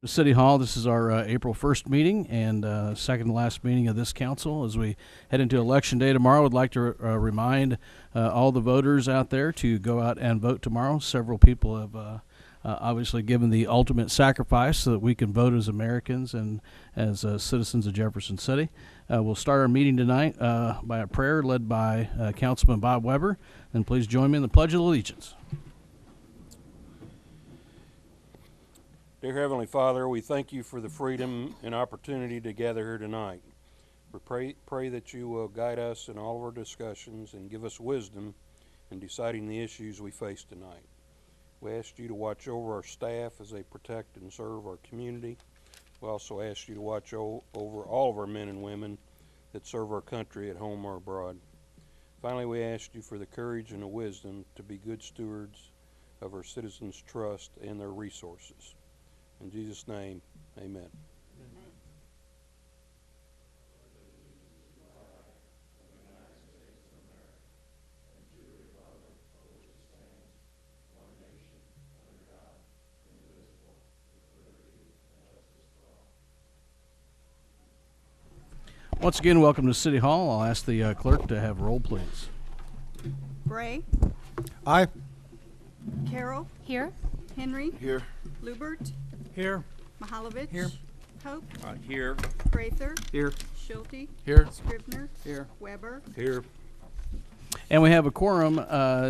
City Hall. This is our April 1st meeting and second to last meeting of this council. As we head into Election Day tomorrow, I'd like to remind all the voters out there to go out and vote tomorrow. Several people have obviously given the ultimate sacrifice so that we can vote as Americans and as citizens of Jefferson City. We'll start our meeting tonight by a prayer led by Councilman Bob Weber. And please join me in the Pledge of Allegiance. Dear Heavenly Father, we thank you for the freedom and opportunity to gather here tonight. We pray that you will guide us in all of our discussions and give us wisdom in deciding the issues we face tonight. We ask you to watch over our staff as they protect and serve our community. We also ask you to watch over all of our men and women that serve our country at home or abroad. Finally, we ask you for the courage and the wisdom to be good stewards of our citizens' trust and their resources. In Jesus' name, amen. Once again, welcome to City Hall. I'll ask the clerk to have roll, please. Bray. Aye. Carroll. Here. Henry. Here. Lubert. Here. Mahalovich. Here. Hope. Here. Prather. Here. Schulte. Here. Scribner. Here. Weber. Here. And we have a quorum.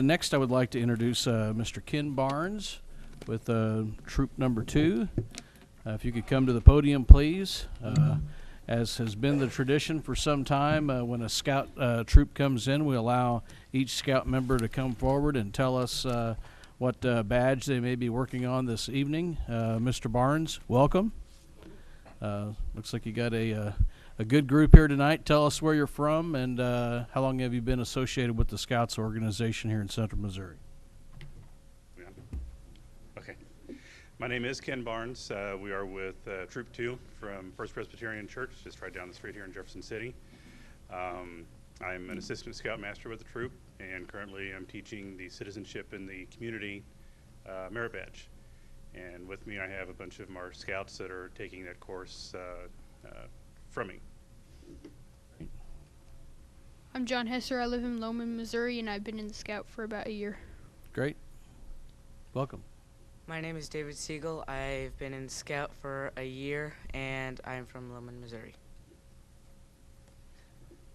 Next, I would like to introduce Mr. Ken Barnes with troop number 2. If you could come to the podium, please. As has been the tradition for some time, when a scout troop comes in, we allow each scout member to come forward and tell us what badge they may be working on this evening. Mr. Barnes, welcome. Looks like you got a good group here tonight. Tell us where you're from and how long have you been associated with the Scouts organization here in Central Missouri? Yeah. Okay. My name is Ken Barnes. We are with Troop 2 from First Presbyterian Church, just right down the street here in Jefferson City. I'm an assistant scoutmaster with the troop, and currently I'm teaching the citizenship in the community merit badge. And with me I have a bunch of our scouts that are taking that course from me. I'm John Hesser. I live in Lowman, Missouri, and I've been in the Scout for about a year. Great. Welcome. My name is David Siegel. I've been in Scout for a year, and I'm from Lowman, Missouri.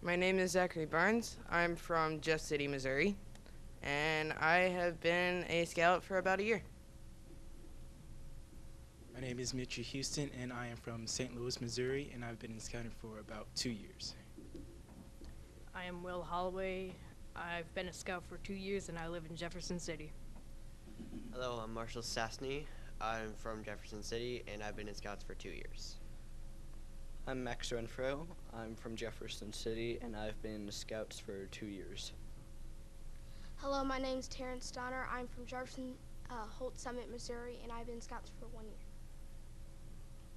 My name is Zachary Barnes. I'm from Jeff City, Missouri, and I have been a Scout for about a year. My name is Mitchell Houston, and I am from St. Louis, Missouri, and I've been in Scouting for about 2 years. I am Will Holloway. I've been a Scout for 2 years, and I live in Jefferson City. Hello, I'm Marshall Sassney. I'm from Jefferson City, and I've been in Scouts for 2 years. I'm Max Renfro. I'm from Jefferson City, and I've been in the Scouts for 2 years. Hello, my name's Terrence Donner. I'm from Jefferson Holt Summit, Missouri, and I've been in Scouts for 1 year.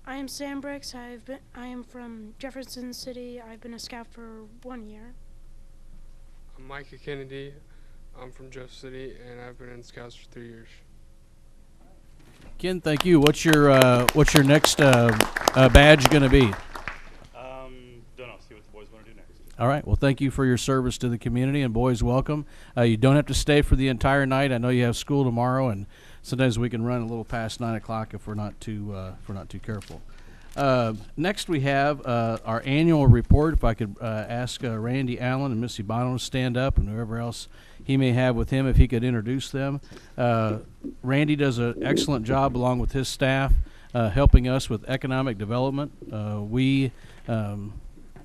I am Sam Briggs. I am from Jefferson City. I've been a Scout for 1 year. I'm Micah Kennedy. I'm from Jeff City, and I've been in Scouts for 3 years. Ken, thank you. What's your next badge going to be? Don't know. See what the boys want to do next. All right. Well, thank you for your service to the community, and boys, welcome. You don't have to stay for the entire night. I know you have school tomorrow, and sometimes we can run a little past 9 o'clock if we're not too careful. Next, we have our annual report. If I could ask Randy Allen and Missy Bono to stand up, and whoever else he may have with him, if he could introduce them. Randy does an excellent job along with his staff helping us with economic development. We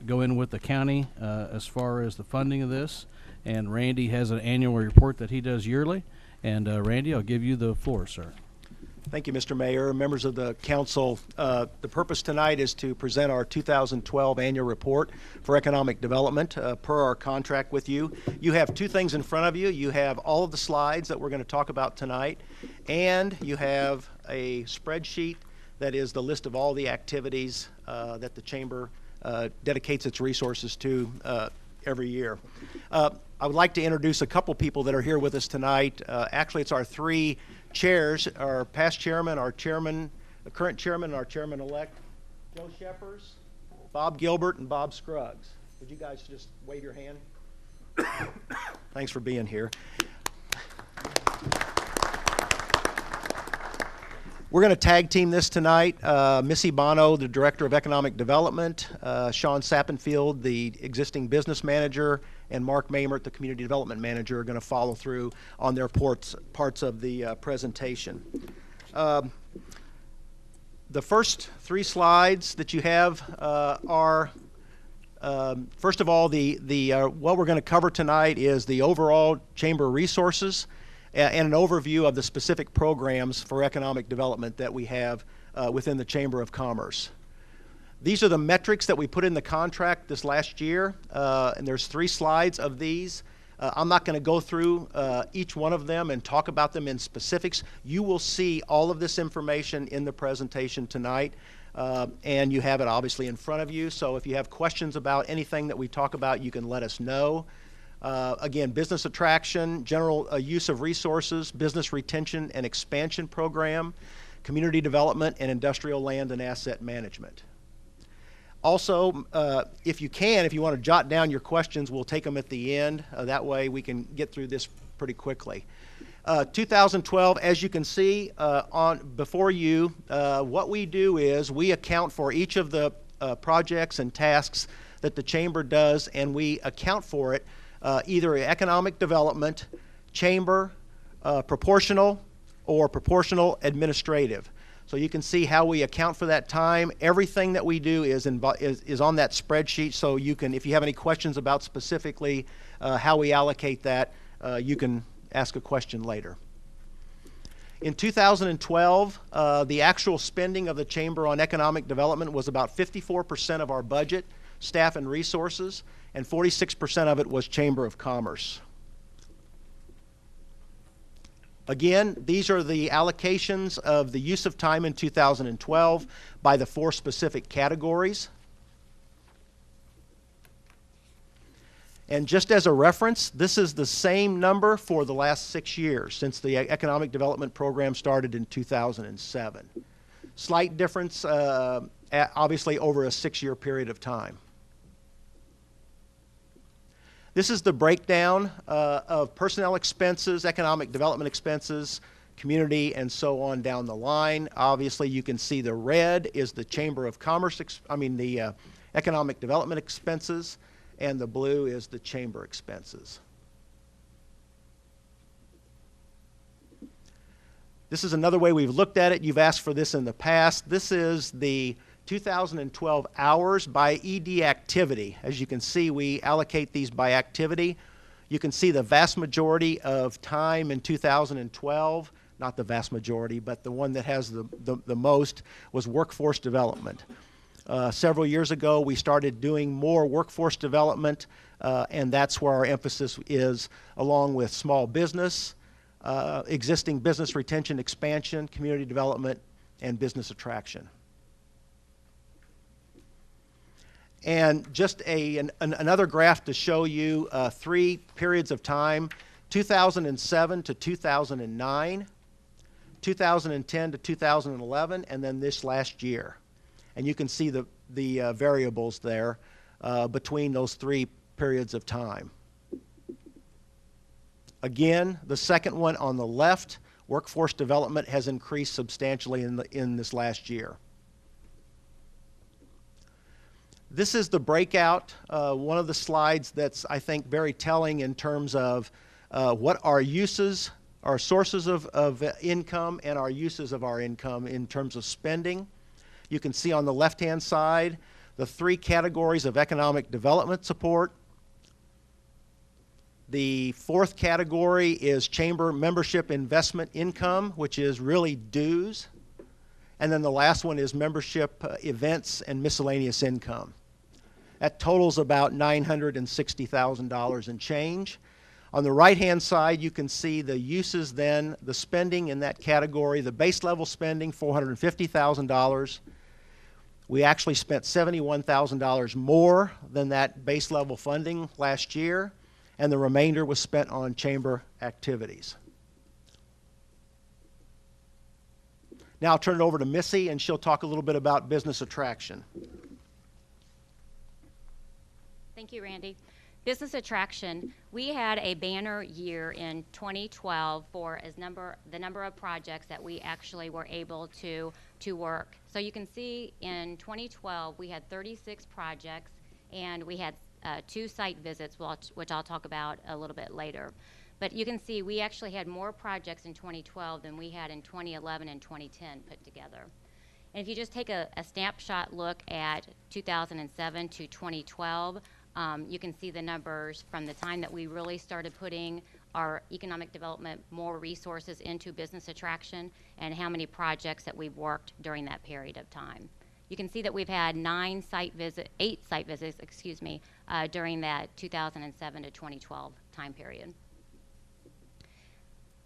go in with the county as far as the funding of this, and Randy has an annual report that he does yearly. And Randy, I'll give you the floor, sir. Thank you, Mr. Mayor, members of the council. The purpose tonight is to present our 2012 annual report for economic development per our contract with you. You have two things in front of you. You have all of the slides that we're going to talk about tonight, and you have a spreadsheet that is the list of all the activities that the chamber dedicates its resources to every year. I would like to introduce a couple people that are here with us tonight. Actually, it's our three chairs, our past chairman, our chairman, the current chairman and our chairman-elect, Joe Sheffers, Bob Gilbert, and Bob Scruggs. Would you guys just wave your hand? Thanks for being here. We're going to tag team this tonight. Missy Bono, the Director of Economic Development, Sean Sappenfield, the existing business manager, and Mark Mamert, the Community Development Manager, are going to follow through on their parts of the presentation. The first three slides that you have are, first of all, what we're going to cover tonight is the overall chamber resources and an overview of the specific programs for economic development that we have within the Chamber of Commerce. These are the metrics that we put in the contract this last year, and there's 3 slides of these. I'm not going to go through each one of them and talk about them in specifics. You will see all of this information in the presentation tonight, and you have it obviously in front of you. So if you have questions about anything that we talk about, you can let us know. Again, business attraction, general use of resources, business retention and expansion program, community development, and industrial land and asset management. Also, if you want to jot down your questions, we'll take them at the end. That way we can get through this pretty quickly. 2012, as you can see before you, what we do is we account for each of the projects and tasks that the Chamber does, and we account for it either economic development, chamber, proportional, or proportional administrative. So you can see how we account for that time. Everything that we do is on that spreadsheet, so you can, if you have any questions about specifically how we allocate that, you can ask a question later. In 2012, the actual spending of the Chamber on economic development was about 54% of our budget, staff and resources, and 46% of it was Chamber of Commerce. Again, these are the allocations of the use of time in 2012 by the 4 specific categories. And just as a reference, this is the same number for the last 6 years since the economic development program started in 2007. Slight difference, obviously, over a 6-year period of time. This is the breakdown of personnel expenses, economic development expenses, community, and so on down the line. Obviously, you can see the red is the Chamber of Commerce, the economic development expenses, and the blue is the chamber expenses. This is another way we've looked at it. You've asked for this in the past. This is the 2012 hours by ED activity. As you can see, we allocate these by activity. You can see the vast majority of time in 2012, not the vast majority, but the one that has the most was workforce development. Several years ago, we started doing more workforce development, and that's where our emphasis is, along with small business, existing business retention, expansion, community development, and business attraction. And just another graph to show you 3 periods of time, 2007 to 2009, 2010 to 2011, and then this last year. And you can see the variables there between those 3 periods of time. Again, the second one on the left, workforce development has increased substantially in this last year. This is the breakout, one of the slides that's, I think, very telling in terms of what our uses, our sources of income, and our uses of our income in terms of spending. You can see on the left-hand side the 3 categories of economic development support. The 4th category is chamber membership investment income, which is really dues. And then the last one is membership events and miscellaneous income. That totals about $960,000 and change. On the right-hand side, you can see the uses then, the spending in that category, the base level spending, $450,000. We actually spent $71,000 more than that base level funding last year, and the remainder was spent on chamber activities. Now I'll turn it over to Missy, and she'll talk a little bit about business attraction. Thank you, Randy. Business attraction, we had a banner year in 2012 for the number of projects that we actually were able to work. So you can see in 2012 we had 36 projects, and we had 2 site visits, which I'll talk about a little bit later. But you can see we actually had more projects in 2012 than we had in 2011 and 2010 put together. And if you just take a snapshot look at 2007 to 2012, you can see the numbers from the time that we really started putting our economic development more resources into business attraction and how many projects that we've worked during that period of time. You can see that we've had 8 site visits, during that 2007 to 2012 time period.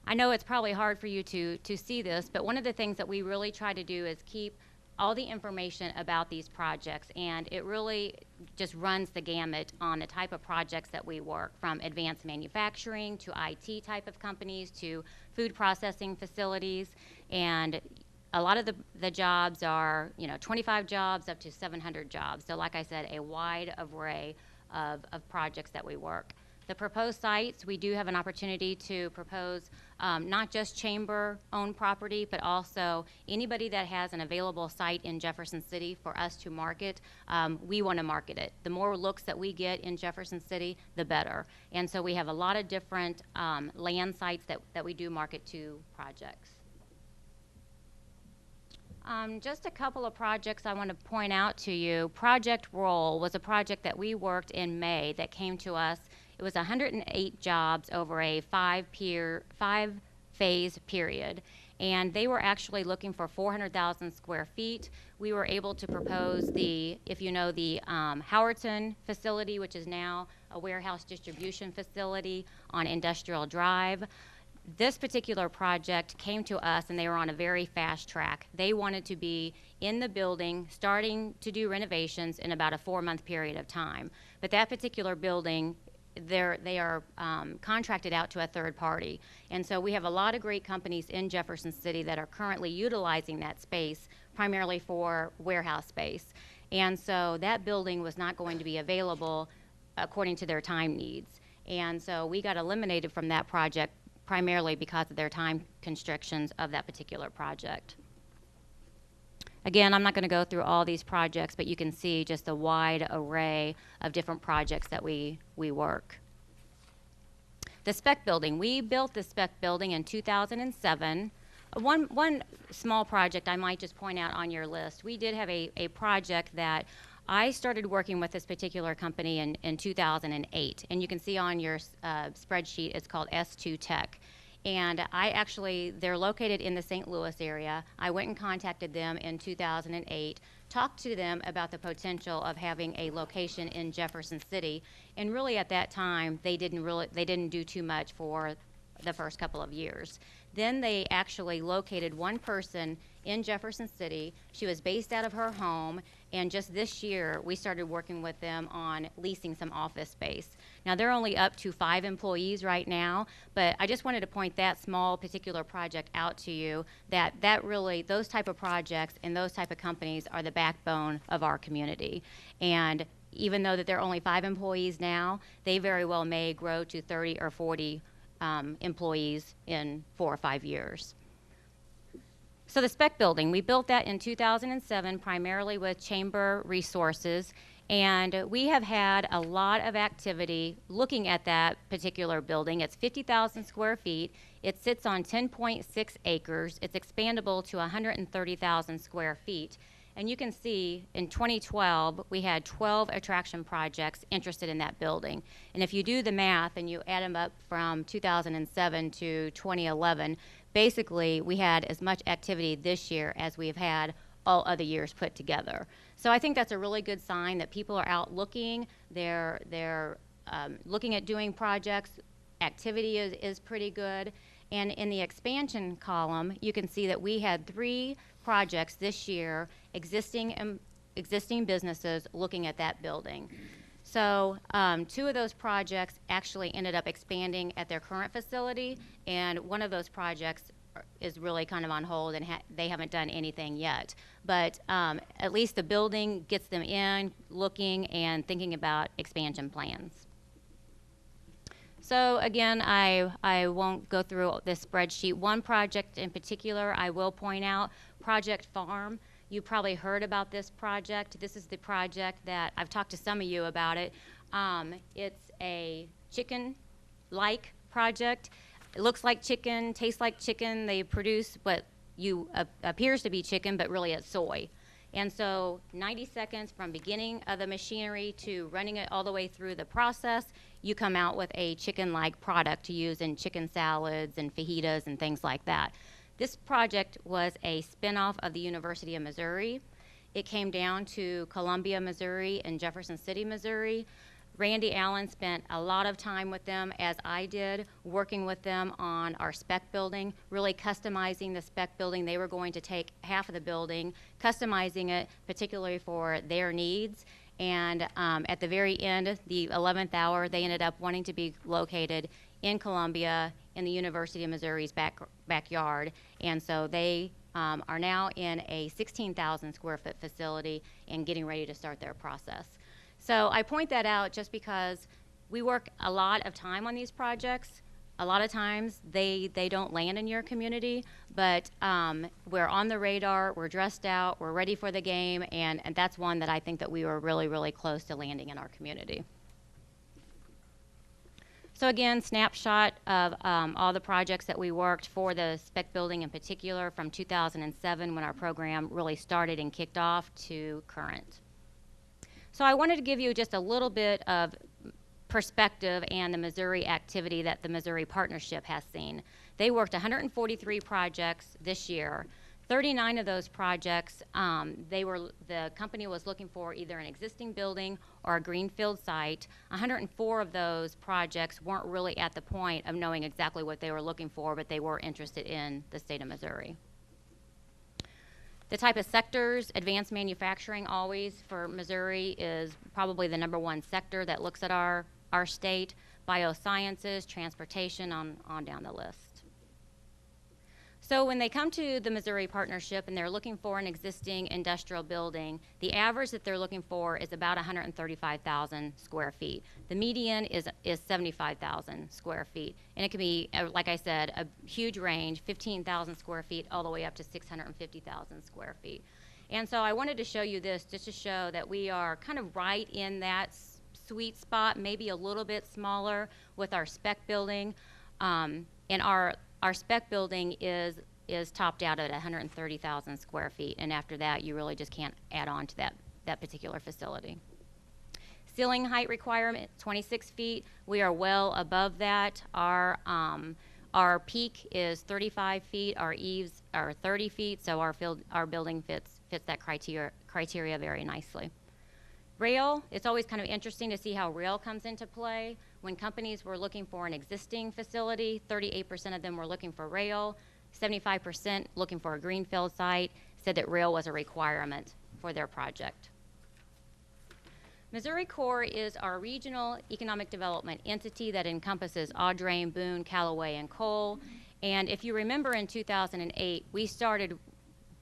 I know it's probably hard for you to see this, but one of the things that we really try to do is keep all the information about these projects, and it really just runs the gamut on the type of projects that we work, from advanced manufacturing to IT type of companies to food processing facilities. And a lot of the jobs are, 25 jobs up to 700 jobs. So like I said, a wide array of projects that we work. The proposed sites, we do have an opportunity to propose not just chamber-owned property, but also anybody that has an available site in Jefferson City for us to market. We want to market it. The more looks that we get in Jefferson City, the better. And so we have a lot of different land sites that we do market to projects. Just a couple of projects I want to point out to you. Project Roll was a project that we worked in May that came to us. It was 108 jobs over a 5-phase period, and they were actually looking for 400,000 square feet. We were able to propose the Howerton facility, which is now a warehouse distribution facility on Industrial Drive. This particular project came to us, and they were on a very fast track. They wanted to be in the building, starting to do renovations in about a 4-month period of time. But that particular building, they are contracted out to a third party. And so we have a lot of great companies in Jefferson City that are currently utilizing that space primarily for warehouse space. And so that building was not going to be available according to their time needs. And so we got eliminated from that project primarily because of their time constrictions of that particular project. Again, I'm not going to go through all these projects, but you can see just the wide array of different projects that we work. The spec building. We built the spec building in 2007. One small project I might just point out on your list. We did have a project that I started working with this particular company in 2008. And you can see on your spreadsheet, it's called S2 Tech. And they're located in the St. Louis area. I went and contacted them in 2008, talked to them about the potential of having a location in Jefferson City. And really at that time, they didn't do too much for the first couple of years. Then they actually located one person in Jefferson City. She was based out of her home, and just this year we started working with them on leasing some office space. Now they're only up to 5 employees right now, but I just wanted to point that small particular project out to you, that really, those type of projects and those type of companies are the backbone of our community. And even though that they're only 5 employees now, they very well may grow to 30 or 40 employees in 4 or 5 years. So the spec building, we built that in 2007 primarily with chamber resources, and we have had a lot of activity looking at that particular building. It's 50,000 square feet. It sits on 10.6 acres. It's expandable to 130,000 square feet. And you can see in 2012, we had 12 attraction projects interested in that building. And if you do the math and you add them up from 2007 to 2011, basically we had as much activity this year as we've had all other years put together. So I think that's a really good sign that people are out looking. They're looking at doing projects. Activity is pretty good. And in the expansion column, you can see that we had 3 projects this year, existing businesses looking at that building. So 2 of those projects actually ended up expanding at their current facility, and one of those projects is really kind of on hold, and they haven't done anything yet. But at least the building gets them in, looking and thinking about expansion plans. So again, I won't go through this spreadsheet. One project in particular I will point out, Project Farm. You probably heard about this project. This is the project that I've talked to some of you about it. It's a chicken-like project. It looks like chicken, tastes like chicken. They produce what appears to be chicken, but really it's soy. And so 90 seconds from beginning of the machinery to running it all the way through the process, you come out with a chicken-like product to use in chicken salads and fajitas and things like that. This project was a spinoff of the University of Missouri. It came down to Columbia, Missouri and Jefferson City, Missouri. Randy Allen spent a lot of time with them, as I did, working with them on our spec building, really customizing the spec building. They were going to take half of the building, customizing it particularly for their needs. And at the very end, the 11th hour, they ended up wanting to be located in Columbia, in the University of Missouri's backyard. And so they are now in a 16,000 square foot facility and getting ready to start their process. So I point that out just because we work a lot of time on these projects. A lot of times they don't land in your community, but we're on the radar, we're dressed out, we're ready for the game, and that's one that I think that we were really, really close to landing in our community. So again, snapshot of all the projects that we worked for the spec building in particular from 2007 when our program really started and kicked off to current. So I wanted to give you just a little bit of perspective and the Missouri activity that the Missouri Partnership has seen. They worked 143 projects this year. 39 of those projects, the company was looking for either an existing building or a greenfield site. 104 of those projects weren't really at the point of knowing exactly what they were looking for, but they were interested in the state of Missouri. The type of sectors, advanced manufacturing always for Missouri is probably the #1 sector that looks at our state. Biosciences, transportation, on down the list. So when they come to the Missouri Partnership and they're looking for an existing industrial building, the average that they're looking for is about 135,000 square feet. The median is 75,000 square feet. And it can be, like I said, a huge range, 15,000 square feet all the way up to 650,000 square feet. And so I wanted to show you this just to show that we are kind of right in that sweet spot, maybe a little bit smaller with our spec building. And our spec building is topped out at 130,000 square feet, and after that you really just can't add on to that particular facility. Ceiling height requirement, 26 feet. We are well above that. Our peak is 35 feet. Our eaves are 30 feet, so our building fits that criteria very nicely. Rail, it's always kind of interesting to see how rail comes into play. When companies were looking for an existing facility, 38% of them were looking for rail, 75% looking for a greenfield site, said that rail was a requirement for their project. Missouri Corps is our regional economic development entity that encompasses Audrain, Boone, Callaway, and Cole. And if you remember in 2008, we started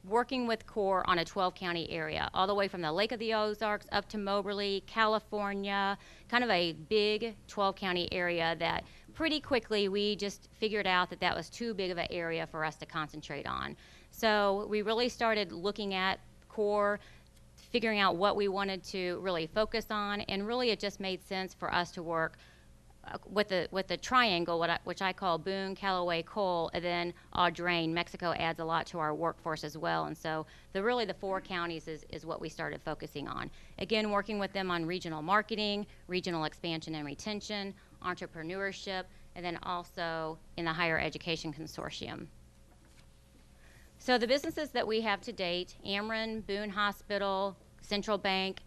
working with Corps on a 12-county area, all the way from the Lake of the Ozarks up to Moberly, California, kind of a big 12-county area that pretty quickly we just figured out that that was too big of an area for us to concentrate on. So we really started looking at Corps, figuring out what we wanted to really focus on, and really it just made sense for us to work with the triangle, which I call Boone, Callaway, Cole, and then Audrain. Mexico adds a lot to our workforce as well, and so really the 4 counties is what we started focusing on. Again, working with them on regional marketing, regional expansion and retention, entrepreneurship, and then also in the higher education consortium. So the businesses that we have to date, Ameren, Boone Hospital, Central Bank,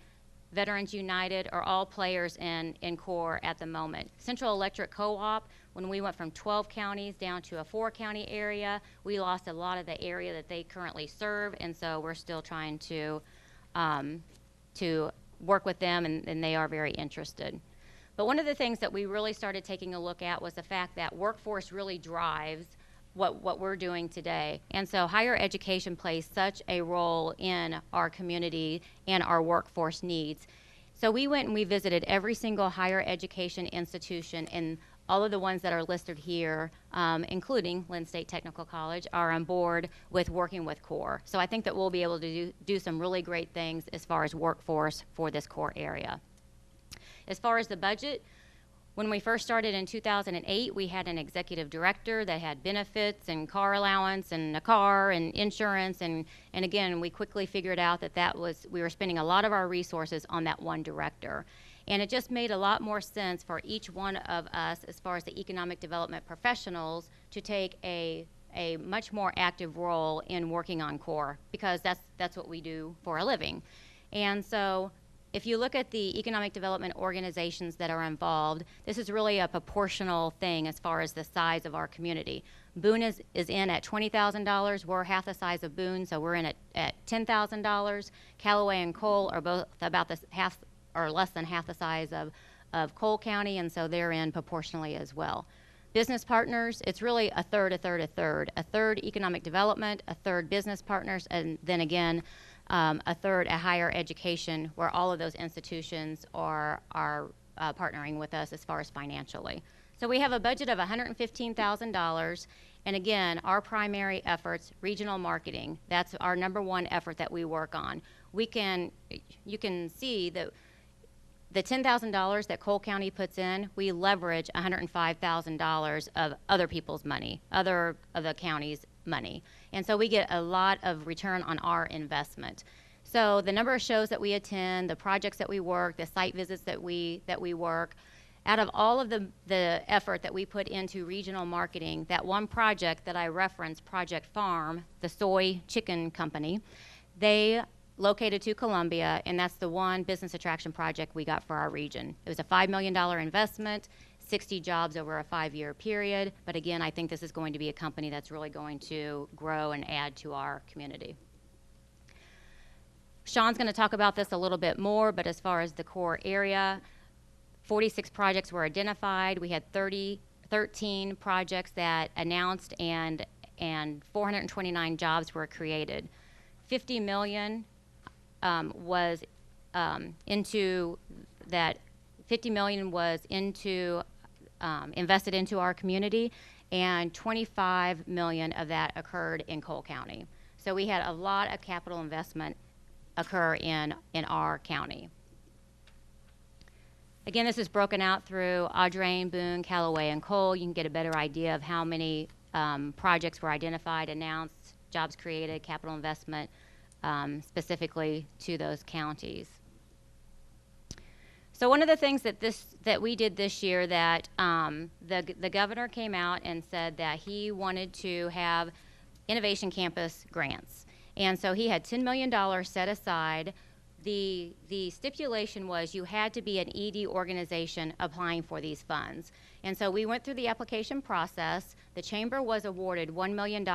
Veterans United are all players in Corps at the moment. Central Electric Co-op, when we went from 12 counties down to a 4-county area, we lost a lot of the area that they currently serve, and so we're still trying to work with them, and they are very interested. But one of the things that we really started taking a look at was the fact that workforce really drives what we're doing today. And so higher education plays such a role in our community and our workforce needs. So we went and we visited every single higher education institution, and all of the ones that are listed here, including Lynn State Technical College, are on board with working with CORE. So I think that we'll be able to do some really great things as far as workforce for this CORE area. As far as the budget, when we first started in 2008, we had an executive director that had benefits and car allowance and a car and insurance, and again, we quickly figured out that we were spending a lot of our resources on that one director. And it just made a lot more sense for each one of us, as far as the economic development professionals, to take a much more active role in working on CORE, because that's what we do for a living. And so if you look at the economic development organizations that are involved, this is really a proportional thing as far as the size of our community. Boone is in at $20,000. We're half the size of Boone, so we're in at $10,000. Callaway and Cole are both about the half or less than half the size of Cole County, and so they're in proportionally as well. Business partners, it's really a third, a third, a third. A third economic development, a third business partners, and then again, a third a higher education, where all of those institutions are partnering with us as far as financially. So we have a budget of $115,000, and again, our primary efforts, regional marketing, that's our #1 effort that we work on. You can see that the $10,000 that Cole County puts in, we leverage $105,000 of other people's money, other of the county's money. And so we get a lot of return on our investment. So the number of shows that we attend, the projects that we work, the site visits that we work, out of all of the effort that we put into regional marketing, that one project that I referenced, Project Farm, the soy chicken company, they located to Columbia, and that's the one business attraction project we got for our region. It was a $5 million investment, 60 jobs over a 5-year period. But again, I think this is going to be a company that's really going to grow and add to our community. Sean's going to talk about this a little bit more, but as far as the CORE area, 46 projects were identified. We had 13 projects that announced, and 429 jobs were created. $50 million was into that. $50 million was invested into our community, and $25 million of that occurred in Cole County. So we had a lot of capital investment occur in our county. Again, this is broken out through Audrain, Boone, Callaway, and Cole. You can get a better idea of how many projects were identified, announced, jobs created, capital investment, specifically to those counties. So one of the things that we did this year, that the governor came out and said that he wanted to have Innovation Campus grants. And so he had $10 million set aside. The stipulation was you had to be an ED organization applying for these funds. And so we went through the application process. The chamber was awarded $1 million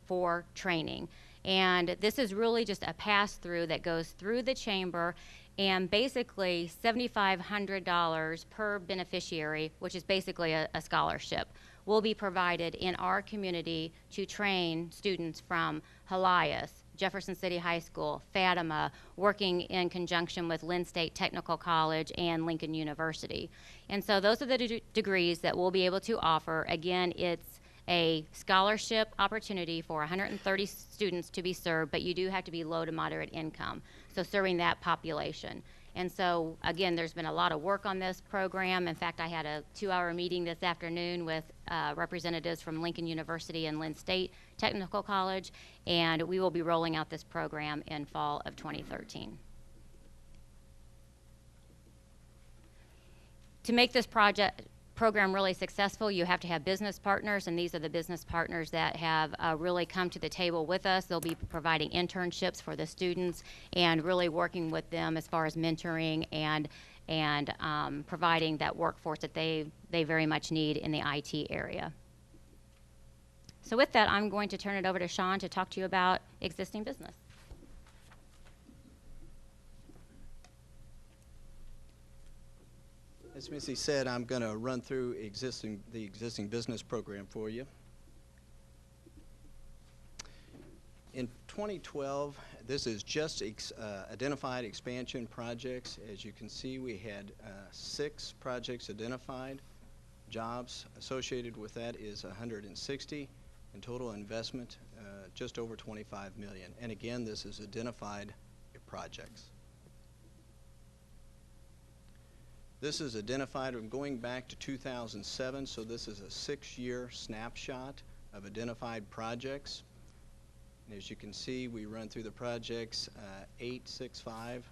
for training. And this is really just a pass-through that goes through the chamber, and basically $7,500 per beneficiary, which is basically a scholarship, will be provided in our community to train students from Helias, Jefferson City High School, Fatima, working in conjunction with Lynn State Technical College and Lincoln University. And so those are the degrees that we'll be able to offer. Again, it's a scholarship opportunity for 130 students to be served, but you do have to be low to moderate income, so serving that population. And so, again, there's been a lot of work on this program. In fact, I had a 2-hour meeting this afternoon with representatives from Lincoln University and Lynn State Technical College, and we will be rolling out this program in fall of 2013. To make this program really successful, you have to have business partners, and these are the business partners that have really come to the table with us. They'll be providing internships for the students and really working with them as far as mentoring and providing that workforce that they very much need in the IT area. So with that, I'm going to turn it over to Sean to talk to you about existing business. As Missy said, I'm going to run through the existing business program for you. In 2012, this is just identified expansion projects. As you can see, we had 6 projects identified. Jobs associated with that is 160, and total investment just over 25 million. And again, this is identified projects. This is identified from going back to 2007, so this is a 6-year snapshot of identified projects. And as you can see, we run through the projects 8, 6, 5.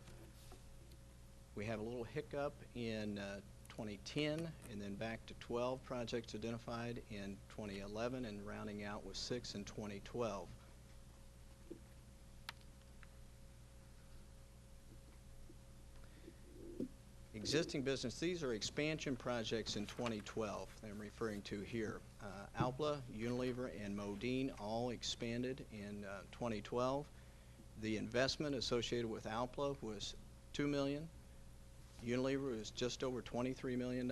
We have a little hiccup in 2010, and then back to 12 projects identified in 2011, and rounding out with 6 in 2012. Existing business, these are expansion projects in 2012 that I'm referring to here. Alpla, Unilever, and Modine all expanded in 2012. The investment associated with Alpla was $2 million. Unilever was just over $23 million,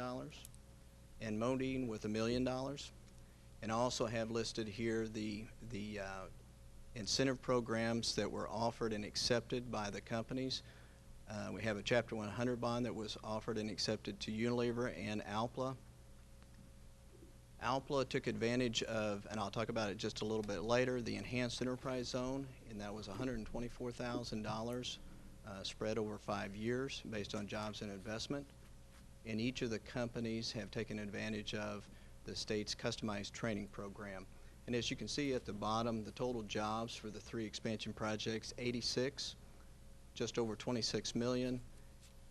and Modine with $1 million. And I also have listed here the incentive programs that were offered and accepted by the companies. We have a Chapter 100 bond that was offered and accepted to Unilever and Alpla. Alpla took advantage of, and I'll talk about it just a little bit later, the Enhanced Enterprise Zone, and that was $124,000 spread over 5 years based on jobs and investment. And each of the companies have taken advantage of the state's customized training program. And as you can see at the bottom, the total jobs for the 3 expansion projects, 86. Just over 26 million,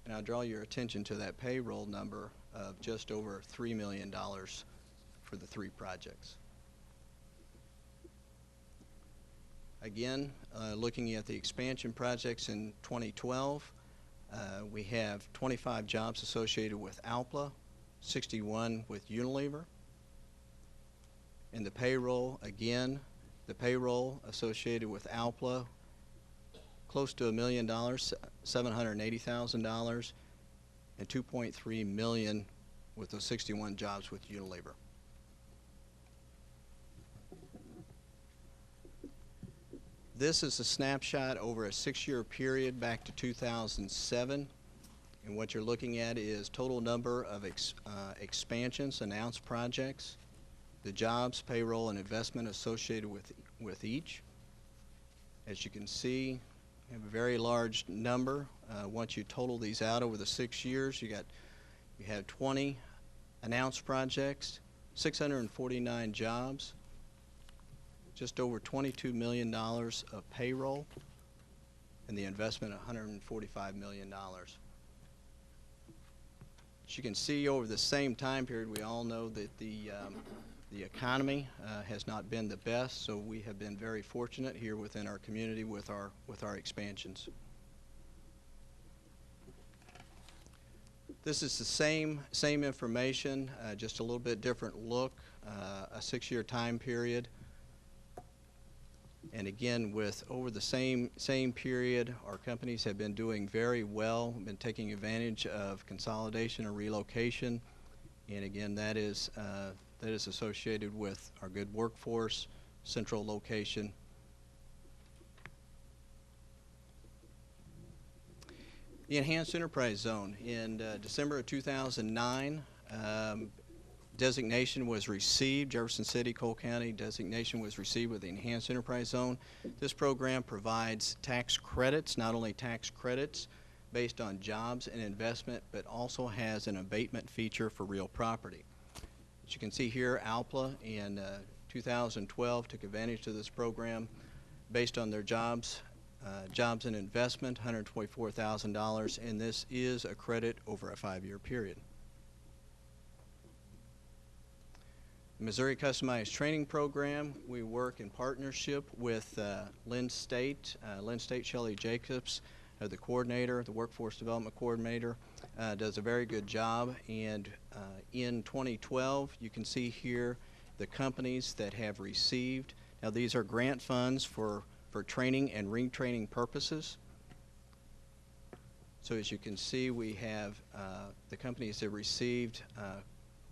and I'll draw your attention to that payroll number of just over $3 million for the 3 projects. Again, looking at the expansion projects in 2012, we have 25 jobs associated with Alpla, 61 with Unilever. And the payroll, again, the payroll associated with Alpla, close to $1 million, $780,000, and $2.3 million with those 61 jobs with Unilever. This is a snapshot over a 6-year period back to 2007, and what you're looking at is total number of expansions, announced projects, the jobs, payroll, and investment associated with each. As you can see, we have a very large number. Once you total these out over the 6 years, you have 20 announced projects, 649 jobs, just over $22 million of payroll, and the investment $145 million. As you can see, over the same time period, we all know that the economy has not been the best, so we have been very fortunate here within our community with our expansions. This is the same information, just a little bit different look, a 6-year time period. And again, with over the same period, our companies have been doing very well, been taking advantage of consolidation and relocation. And again, that is associated with our good workforce, central location. The Enhanced Enterprise Zone. In December of 2009, designation was received, Jefferson City, Cole County designation was received with the Enhanced Enterprise Zone. This program provides tax credits, not only tax credits based on jobs and investment, but also has an abatement feature for real property. As you can see here, Alpla in 2012 took advantage of this program based on their jobs and investment, $124,000, and this is a credit over a 5-year period. The Missouri Customized Training Program, we work in partnership with Lynn State. Shelley Jacobs, the coordinator, the Workforce Development Coordinator, does a very good job. And in 2012, you can see here the companies that have received. Now these are grant funds for training and retraining purposes. So as you can see, we have the companies that received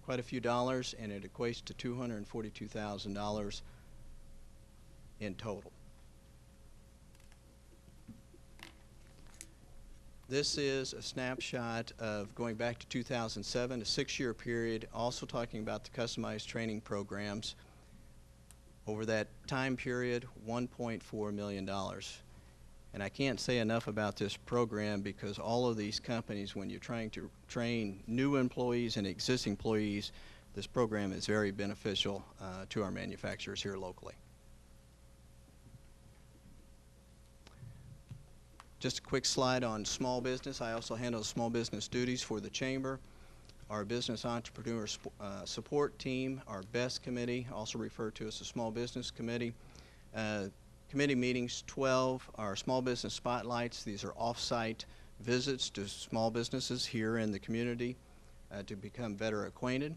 quite a few dollars, and it equates to $242,000 in total. This is a snapshot of going back to 2007, a 6-year period, also talking about the customized training programs. Over that time period, $1.4 million. And I can't say enough about this program because all of these companies, when you're trying to train new employees and existing employees, this program is very beneficial to our manufacturers here locally. Just a quick slide on small business. I also handle small business duties for the Chamber. Our Business Entrepreneur Support Team, our BEST Committee, also referred to as the Small Business Committee. Committee meetings 12, our Small Business Spotlights. These are off-site visits to small businesses here in the community to become better acquainted.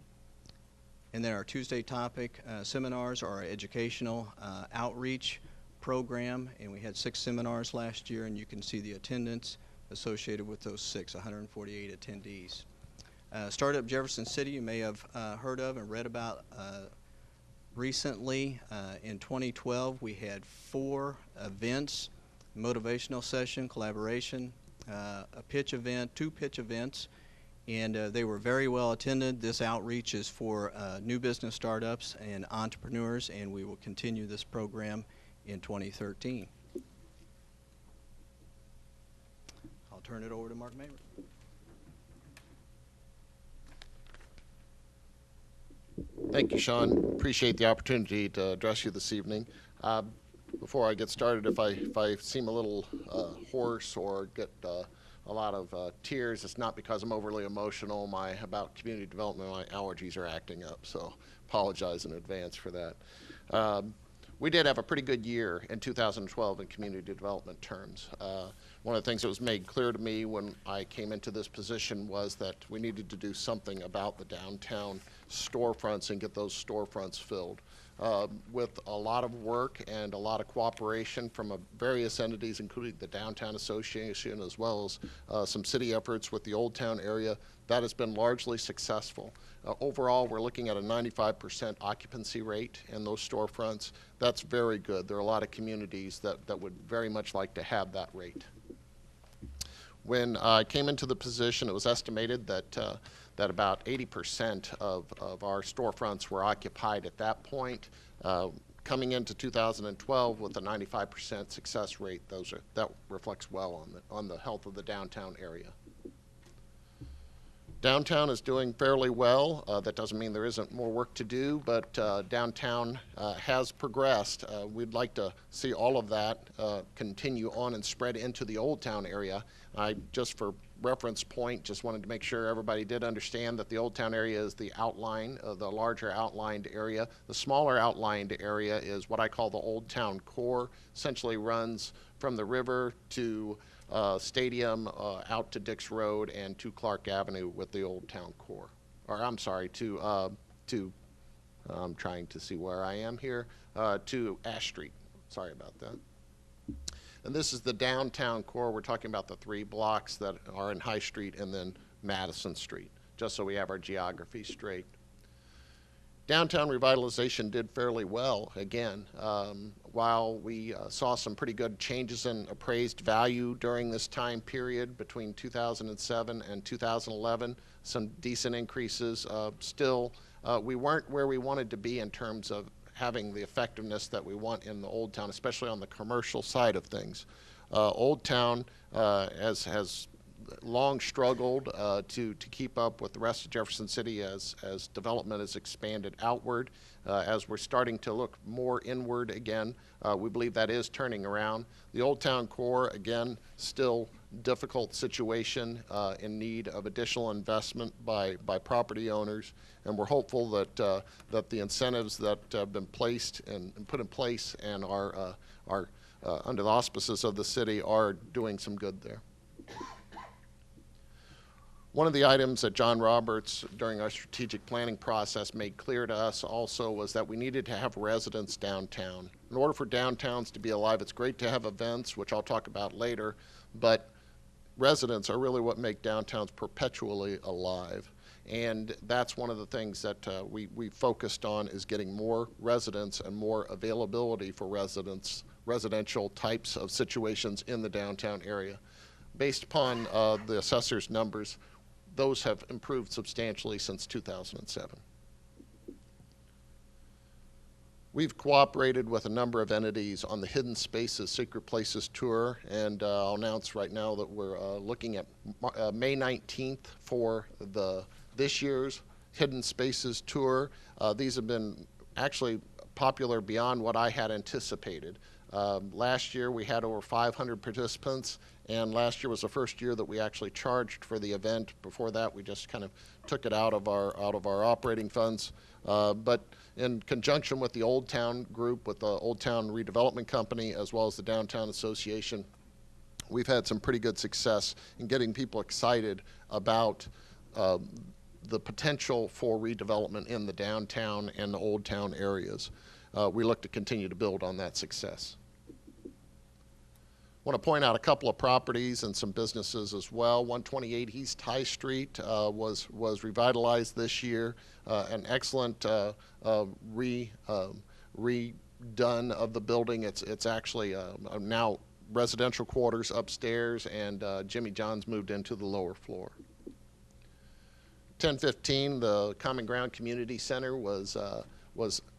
And then our Tuesday topic seminars are our educational outreach program, and we had 6 seminars last year, and you can see the attendance associated with those 6, 148 attendees. Startup Jefferson City, you may have heard of and read about recently. In 2012, we had 4 events, motivational session, collaboration, a pitch event, 2 pitch events, and they were very well attended. This outreach is for new business startups and entrepreneurs, and we will continue this program in 2013. I'll turn it over to Mark Mayer. Thank you, Sean. Appreciate the opportunity to address you this evening. Before I get started, if I seem a little hoarse or get a lot of tears, it's not because I'm overly emotional. About community development, my allergies are acting up, so apologize in advance for that. We did have a pretty good year in 2012 in community development terms. One of the things that was made clear to me when I came into this position was that we needed to do something about the downtown storefronts and get those storefronts filled. With a lot of work and a lot of cooperation from various entities, including the Downtown Association, as well as some city efforts with the Old Town area, that has been largely successful. Overall, we're looking at a 95% occupancy rate in those storefronts. That's very good. There are a lot of communities that would very much like to have that rate. When I came into the position, it was estimated that about 80% of our storefronts were occupied at that point. Coming into 2012 with a 95% success rate, that reflects well on the health of the downtown area. Downtown is doing fairly well. That doesn't mean there isn't more work to do, but downtown has progressed. We'd like to see all of that continue on and spread into the Old Town area. Just for reference point, just wanted to make sure everybody did understand that the Old Town area is the outline, the larger outlined area. The smaller outlined area is what I call the Old Town core. Essentially runs from the river to Stadium, out to Dix Road, and to Clark Avenue with the Old Town core. Or I'm sorry, I'm trying to see where I am here, to Ash Street. Sorry about that. And this is the downtown core. We're talking about the 3 blocks that are in High Street and then Madison Street, just so we have our geography straight. Downtown revitalization did fairly well, again. While we saw some pretty good changes in appraised value during this time period between 2007 and 2011, some decent increases, still we weren't where we wanted to be in terms of having the effectiveness that we want in the Old Town, especially on the commercial side of things. Old Town has long struggled to keep up with the rest of Jefferson City as development has expanded outward. As we're starting to look more inward again, we believe that is turning around. The Old Town core, again, still difficult situation in need of additional investment by property owners, and we're hopeful that the incentives that have been placed and put in place and are under the auspices of the city are doing some good there. One of the items that John Roberts, during our strategic planning process, made clear to us also was that we needed to have residents downtown. In order for downtowns to be alive, it's great to have events, which I'll talk about later, but residents are really what make downtowns perpetually alive. And that's one of the things that we focused on, is getting more residents and more availability for residential types of situations in the downtown area. based upon the assessor's numbers, those have improved substantially since 2007. We've cooperated with a number of entities on the Hidden Spaces Secret Places tour, and I'll announce right now that we're looking at May 19th for this year's Hidden Spaces tour. These have been actually popular beyond what I had anticipated. Last year we had over 500 participants, and last year was the first year that we actually charged for the event. Before that, we just kind of took it out of our operating funds. But in conjunction with the Old Town group, with the Old Town Redevelopment Company, as well as the Downtown Association, we've had some pretty good success in getting people excited about the potential for redevelopment in the downtown and the Old Town areas. We look to continue to build on that success. I want to point out a couple of properties and some businesses as well. 128 East High Street was revitalized this year. An excellent redone of the building. It's actually now residential quarters upstairs, and Jimmy John's moved into the lower floor. 1015, the Common Ground Community Center was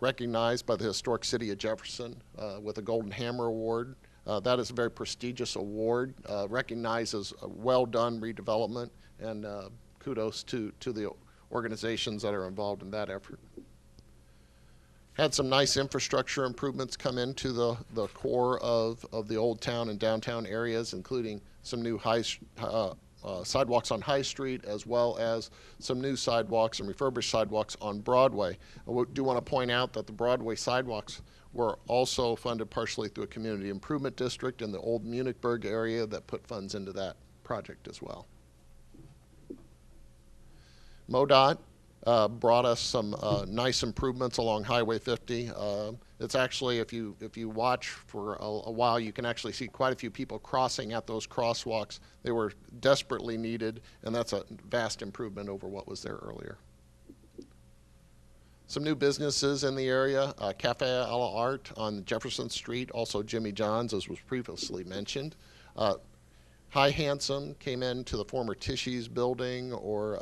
recognized by the Historic City of Jefferson with a Golden Hammer Award. That is a very prestigious award, recognizes a well-done redevelopment, and kudos to the organizations that are involved in that effort. Had some nice infrastructure improvements come into the core of the Old Town and downtown areas, including some new sidewalks on High Street, as well as some new sidewalks and refurbished sidewalks on Broadway. I do want to point out that the Broadway sidewalks were also funded partially through a community improvement district in the old Munichburg area that put funds into that project as well. MoDOT brought us some nice improvements along Highway 50. It's actually, if you watch for a while, you can actually see quite a few people crossing at those crosswalks. They were desperately needed, and that's a vast improvement over what was there earlier. Some new businesses in the area, Cafe a la Art on Jefferson Street, also Jimmy John's, as was previously mentioned. High Handsome came into the former Tishy's building, or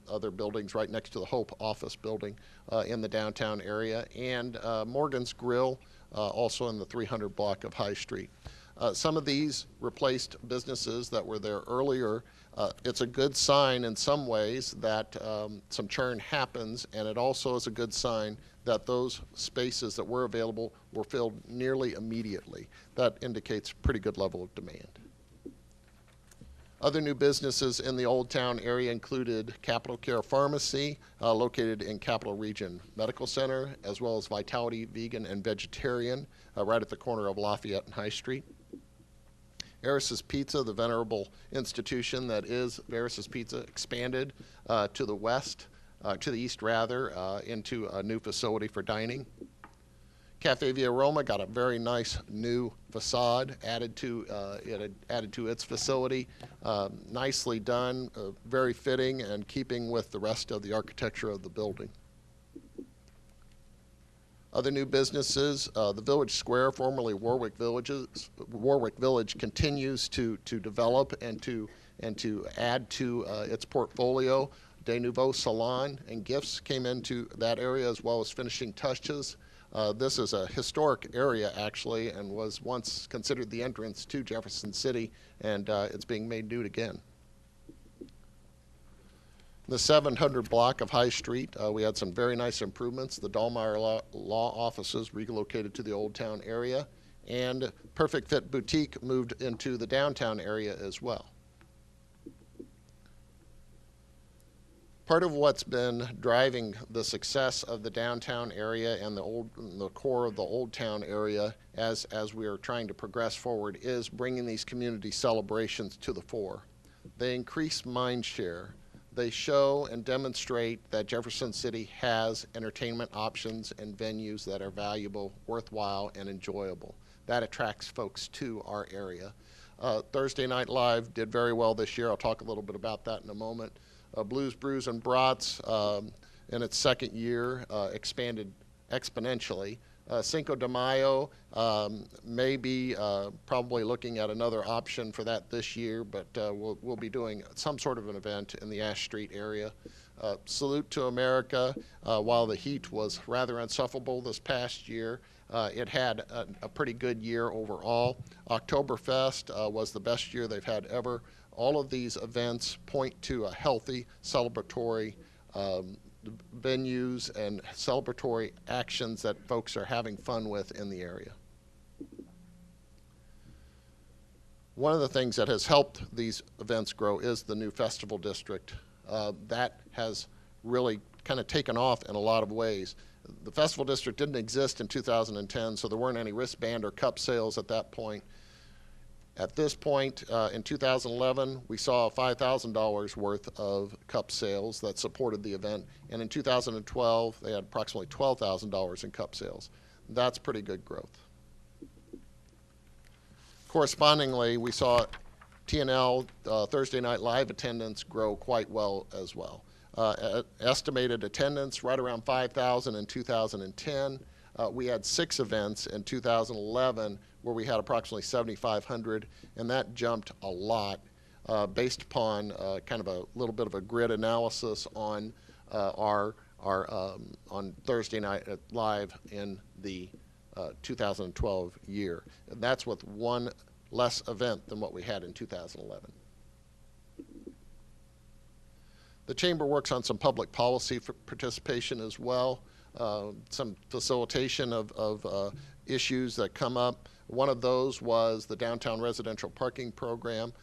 other buildings right next to the Hope office building in the downtown area, and Morgan's Grill, also in the 300 block of High Street. Some of these replaced businesses that were there earlier. It's a good sign in some ways that some churn happens, and it also is a good sign that those spaces that were available were filled nearly immediately. That indicates a pretty good level of demand. Other new businesses in the Old Town area included Capital Care Pharmacy, located in Capital Region Medical Center, as well as Vitality Vegan and Vegetarian, right at the corner of Lafayette and High Street. Eris's Pizza, the venerable institution that is Eris's Pizza, expanded to the west, to the east rather, into a new facility for dining. Cafe Via Roma got a very nice new facade added to its facility. Nicely done, very fitting and keeping with the rest of the architecture of the building. Other new businesses, the Village Square, formerly Warwick Village, continues to develop and to add to its portfolio. De Nouveau Salon and Gifts came into that area, as well as finishing touches. This is a historic area, actually, and was once considered the entrance to Jefferson City, and it's being made new again. The 700 block of High Street, we had some very nice improvements. The Dahlmeyer Law offices relocated to the Old Town area, and Perfect Fit Boutique moved into the downtown area as well. Part of what's been driving the success of the downtown area and the core of the Old Town area as we are trying to progress forward is bringing these community celebrations to the fore. They increase mind share. They show and demonstrate that Jefferson City has entertainment options and venues that are valuable, worthwhile, and enjoyable. That attracts folks to our area. Thursday Night Live did very well this year. I'll talk a little bit about that in a moment. Blues, Brews, and Brats, in its second year, expanded exponentially. Cinco de Mayo may be probably looking at another option for that this year, but we'll be doing some sort of an event in the Ash Street area. Salute to America. While the heat was rather insufferable this past year, it had a pretty good year overall. Oktoberfest was the best year they've had ever. All of these events point to a healthy, celebratory venues and celebratory actions that folks are having fun with in the area. One of the things that has helped these events grow is the new festival district. That has really kind of taken off in a lot of ways. The festival district didn't exist in 2010, so there weren't any wristband or cup sales at that point. At this point, in 2011, we saw $5,000 worth of cup sales that supported the event, and in 2012, they had approximately $12,000 in cup sales. That's pretty good growth. Correspondingly, we saw TNL Thursday Night Live attendance grow quite well as well. Estimated attendance right around 5,000 in 2010. We had 6 events in 2011 where we had approximately 7,500, and that jumped a lot based upon kind of a little bit of a grid analysis on on Thursday Night Live in the 2012 year. And that's with one less event than what we had in 2011. The Chamber works on some public policy for participation as well, some facilitation of issues that come up. One of those was the downtown residential parking program.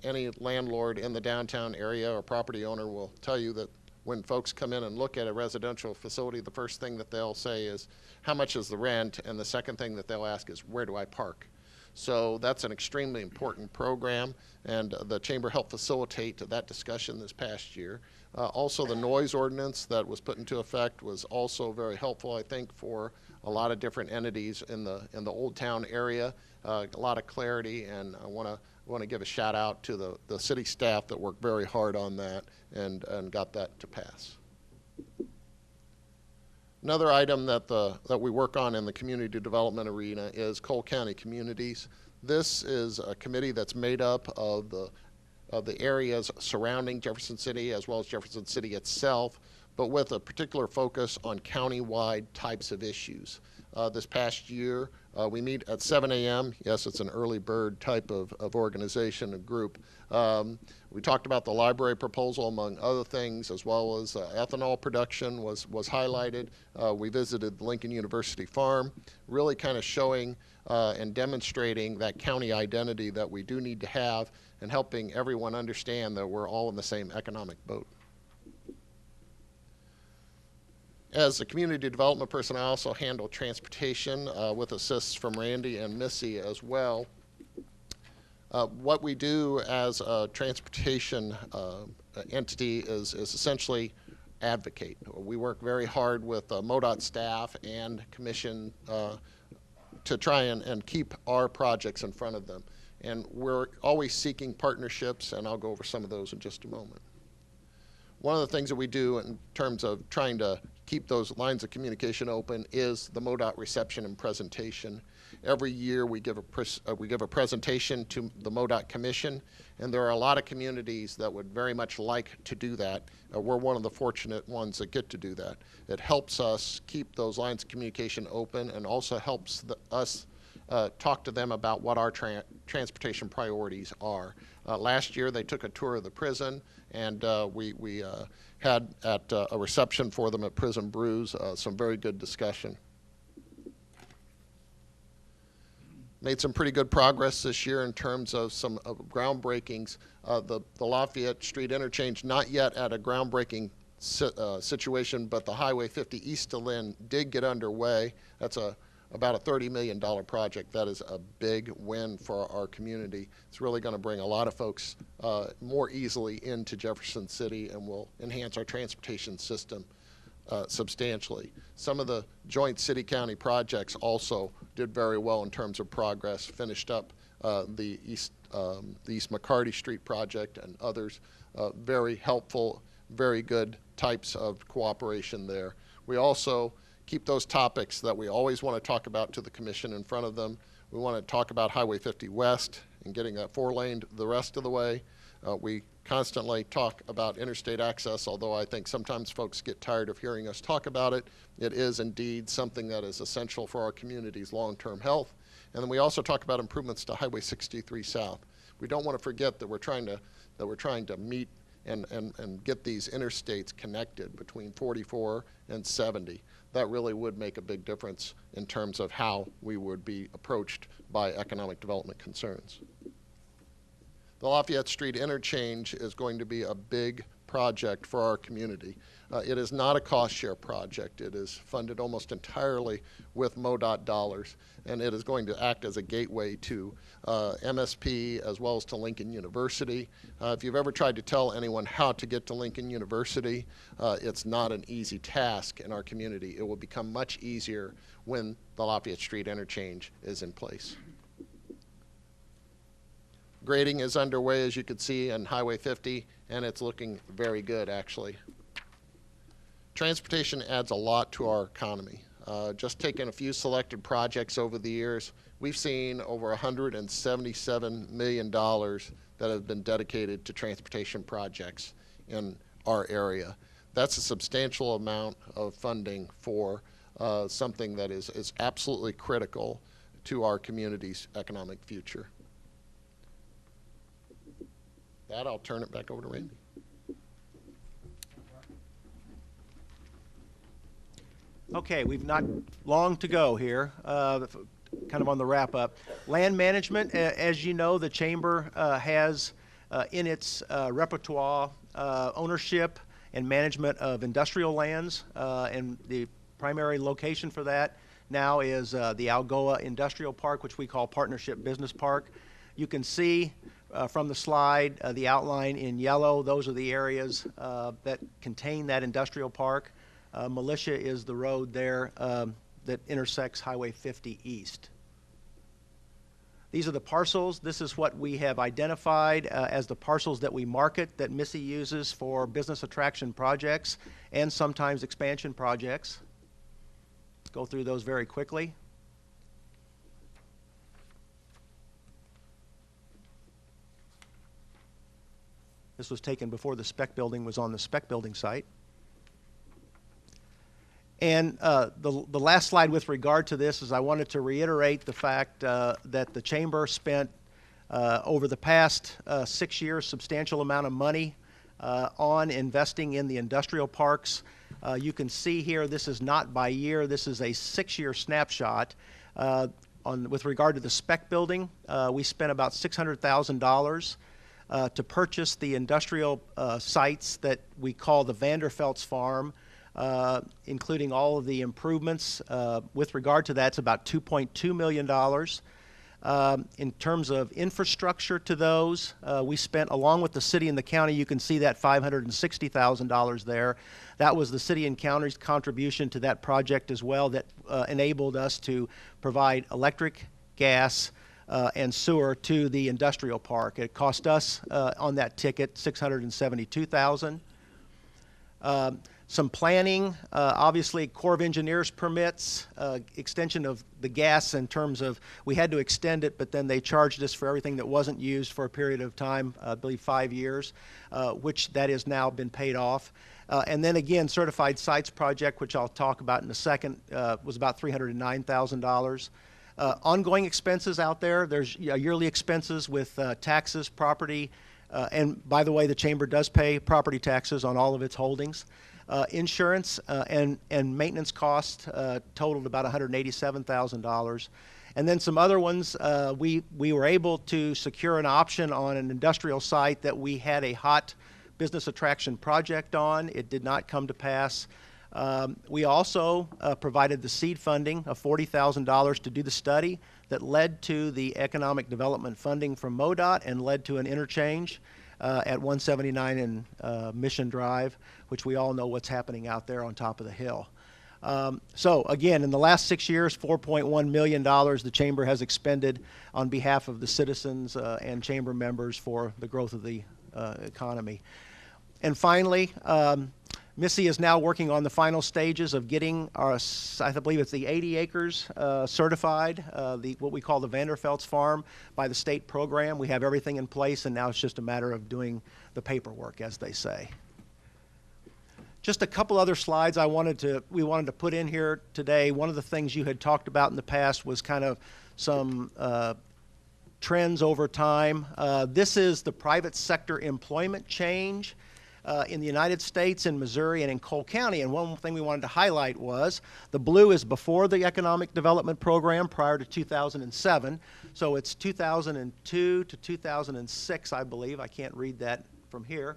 Any landlord in the downtown area or property owner will tell you that when folks come in and look at a residential facility, the first thing that they'll say is, how much is the rent? And the second thing that they'll ask is, where do I park? So that's an extremely important program, and the Chamber helped facilitate that discussion this past year. Also, the noise ordinance that was put into effect was also very helpful, I think, for a lot of different entities in the Old Town area. A lot of clarity, and I want to give a shout out to the city staff that worked very hard on that and got that to pass. Another item that we work on in the community development arena is Cole County Communities. This is a committee that's made up of the areas surrounding Jefferson City as well as Jefferson City itself, but with a particular focus on county-wide types of issues. This past year, we meet at 7 a.m. Yes, it's an early bird type of organization, a group. We talked about the library proposal, among other things, as well as ethanol production was highlighted. We visited the Lincoln University Farm, really kind of showing and demonstrating that county identity that we do need to have and helping everyone understand that we're all in the same economic boat. As a community development person, I also handle transportation with assists from Randy and Missy as well. What we do as a transportation entity is essentially advocate. We work very hard with MoDOT staff and commission to try and keep our projects in front of them. And we're always seeking partnerships, and I'll go over some of those in just a moment. One of the things that we do in terms of trying to keep those lines of communication open is the MoDOT reception and presentation. Every year we give a presentation to the MoDOT Commission, and there are a lot of communities that would very much like to do that. We're one of the fortunate ones that get to do that. It helps us keep those lines of communication open and also helps us talk to them about what our transportation priorities are. Last year they took a tour of the prison, and we had at a reception for them at Prison Brews some very good discussion. Made some pretty good progress this year in terms of some groundbreakings. The Lafayette Street interchange, not yet at a groundbreaking situation, but the Highway 50 east to Lynn did get underway. That's about a $30 million project. That is a big win for our community. It's really going to bring a lot of folks more easily into Jefferson City and will enhance our transportation system substantially. Some of the joint city-county projects also did very well in terms of progress, finished up the East McCarty Street project and others. Very helpful, very good types of cooperation there. We also keep those topics that we always want to talk about to the commission in front of them. We want to talk about Highway 50 West and getting that 4-laned the rest of the way. We constantly talk about interstate access, although I think sometimes folks get tired of hearing us talk about it. It is indeed something that is essential for our community's long-term health. And then we also talk about improvements to Highway 63 South. We don't want to forget that we're trying to meet and get these interstates connected between 44 and 70. That really would make a big difference in terms of how we would be approached by economic development concerns. The Lafayette Street interchange is going to be a big project for our community. It is not a cost share project. It is funded almost entirely with MoDOT dollars, and it is going to act as a gateway to MSP as well as to Lincoln University. If you've ever tried to tell anyone how to get to Lincoln University, it's not an easy task in our community. It will become much easier when the Lafayette Street interchange is in place. Grading is underway, as you can see, on Highway 50, and it's looking very good, actually. Transportation adds a lot to our economy. Just taking a few selected projects over the years, we've seen over $177 million that have been dedicated to transportation projects in our area. That's a substantial amount of funding for something that is absolutely critical to our community's economic future. That, I'll turn it back over to Randy. Okay, we've not long to go here, kind of on the wrap up. Land management, as you know, the Chamber has in its repertoire ownership and management of industrial lands, and the primary location for that now is the Algoa Industrial Park, which we call Partnership Business Park. You can see from the slide the outline in yellow. Those are the areas that contain that industrial park. Militia is the road there that intersects Highway 50 East. These are the parcels. This is what we have identified as the parcels that we market, that Missy uses for business attraction projects and sometimes expansion projects. Let's go through those very quickly. This was taken before the spec building was on the spec building site. And the last slide with regard to this is I wanted to reiterate the fact that the Chamber spent over the past 6 years substantial amount of money on investing in the industrial parks. You can see here this is not by year, this is a 6-year snapshot. With regard to the spec building, we spent about $600,000 to purchase the industrial sites that we call the Vanderfelt's Farm, including all of the improvements. With regard to that, it's about $2.2 million. In terms of infrastructure to those, we spent, along with the city and the county, you can see that $560,000 there. That was the city and county's contribution to that project as well that enabled us to provide electric, gas, and sewer to the industrial park. It cost us on that ticket $672,000. Some planning, obviously Corps of Engineers permits, extension of the gas in terms of we had to extend it, but then they charged us for everything that wasn't used for a period of time, I believe 5 years, which that has now been paid off. And then again, Certified Sites project, which I'll talk about in a second, was about $309,000. Ongoing expenses out there, there's yearly expenses with taxes, property, and by the way, the Chamber does pay property taxes on all of its holdings. Insurance and maintenance costs totaled about $187,000. And then some other ones, we were able to secure an option on an industrial site that we had a hot business attraction project on. It did not come to pass. We also provided the seed funding of $40,000 to do the study that led to the economic development funding from MoDOT and led to an interchange at 179 and Mission Drive, which we all know what's happening out there on top of the hill. So again, in the last 6 years, $4.1 million the Chamber has expended on behalf of the citizens and Chamber members for the growth of the economy. And finally, Missy is now working on the final stages of getting our, I believe it's the 80 acres certified, what we call the Vanderfelt's Farm, by the state program. We have everything in place, and now it's just a matter of doing the paperwork, as they say. Just a couple other slides we wanted to put in here today. One of the things you had talked about in the past was kind of some trends over time. This is the private sector employment change in the United States, in Missouri, and in Cole County. And one thing we wanted to highlight was the blue is before the Economic Development Program, prior to 2007. So it's 2002 to 2006, I believe. I can't read that from here.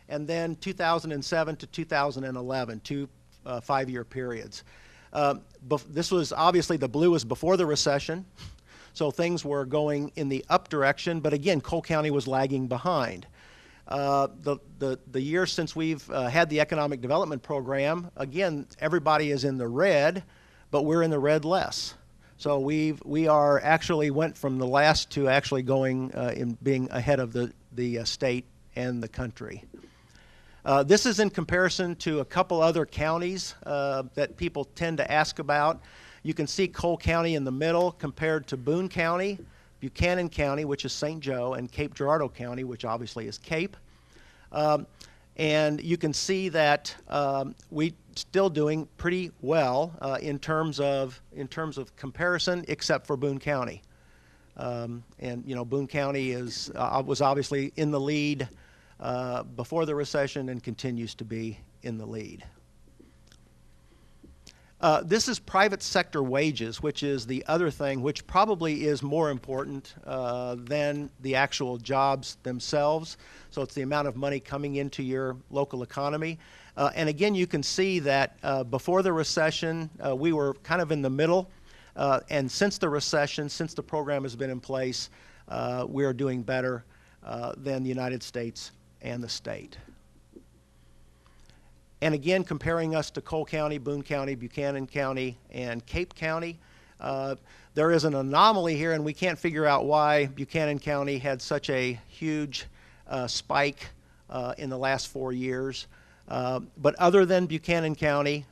And then 2007 to 2011, two 5-year periods. This was obviously, the blue was before the recession, so things were going in the up direction, but again, Cole County was lagging behind. The year since we've had the Economic Development Program, again, everybody is in the red, but we're in the red less. So we are actually went from the last to actually going in being ahead of the state and the country. This is in comparison to a couple other counties that people tend to ask about. You can see Cole County in the middle compared to Boone County, Buchanan County, which is St. Joe, and Cape Girardeau County, which obviously is Cape. And you can see that we're still doing pretty well in terms of comparison, except for Boone County. And you know, Boone County was obviously in the lead before the recession and continues to be in the lead. This is private sector wages, which is the other thing, which probably is more important than the actual jobs themselves. So it's the amount of money coming into your local economy. And again, you can see that before the recession, we were kind of in the middle. And since the recession, since the program has been in place, we are doing better than the United States and the state. And again, comparing us to Cole County, Boone County, Buchanan County, and Cape County, there is an anomaly here, and we can't figure out why Buchanan County had such a huge spike in the last 4 years. But other than Buchanan County,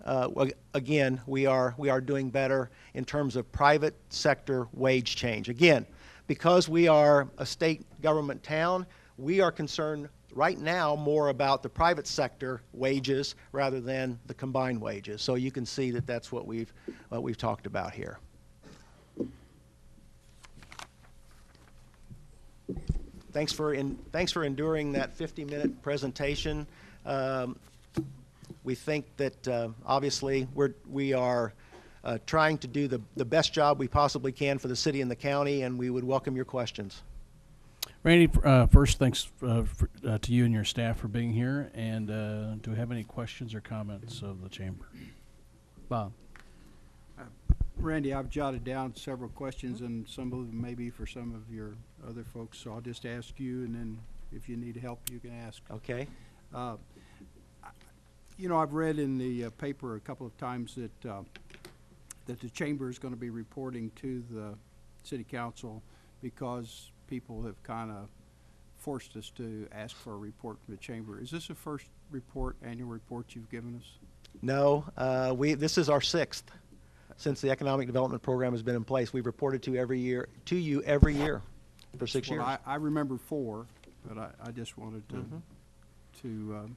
again, we are doing better in terms of private sector wage change. Again, because we are a state government town, we are concerned right now more about the private sector wages rather than the combined wages. So you can see that that's what we've talked about here. Thanks for enduring that 50-minute presentation. We think that obviously we are trying to do the best job we possibly can for the city and the county, and we would welcome your questions. Randy, first, thanks to you and your staff for being here. And do we have any questions or comments of the chamber? Bob. Randy, I've jotted down several questions, and some of them may be for some of your other folks, so I'll just ask you, and then if you need help, you can ask. Okay. You know, I've read in the paper a couple of times that the chamber is going to be reporting to the city council because people have kind of forced us to ask for a report from the chamber. Is this the first annual report you've given us? No, this is our 6th since the Economic Development Program has been in place. We've reported to you every year for 6 years. I remember 4, but I just wanted to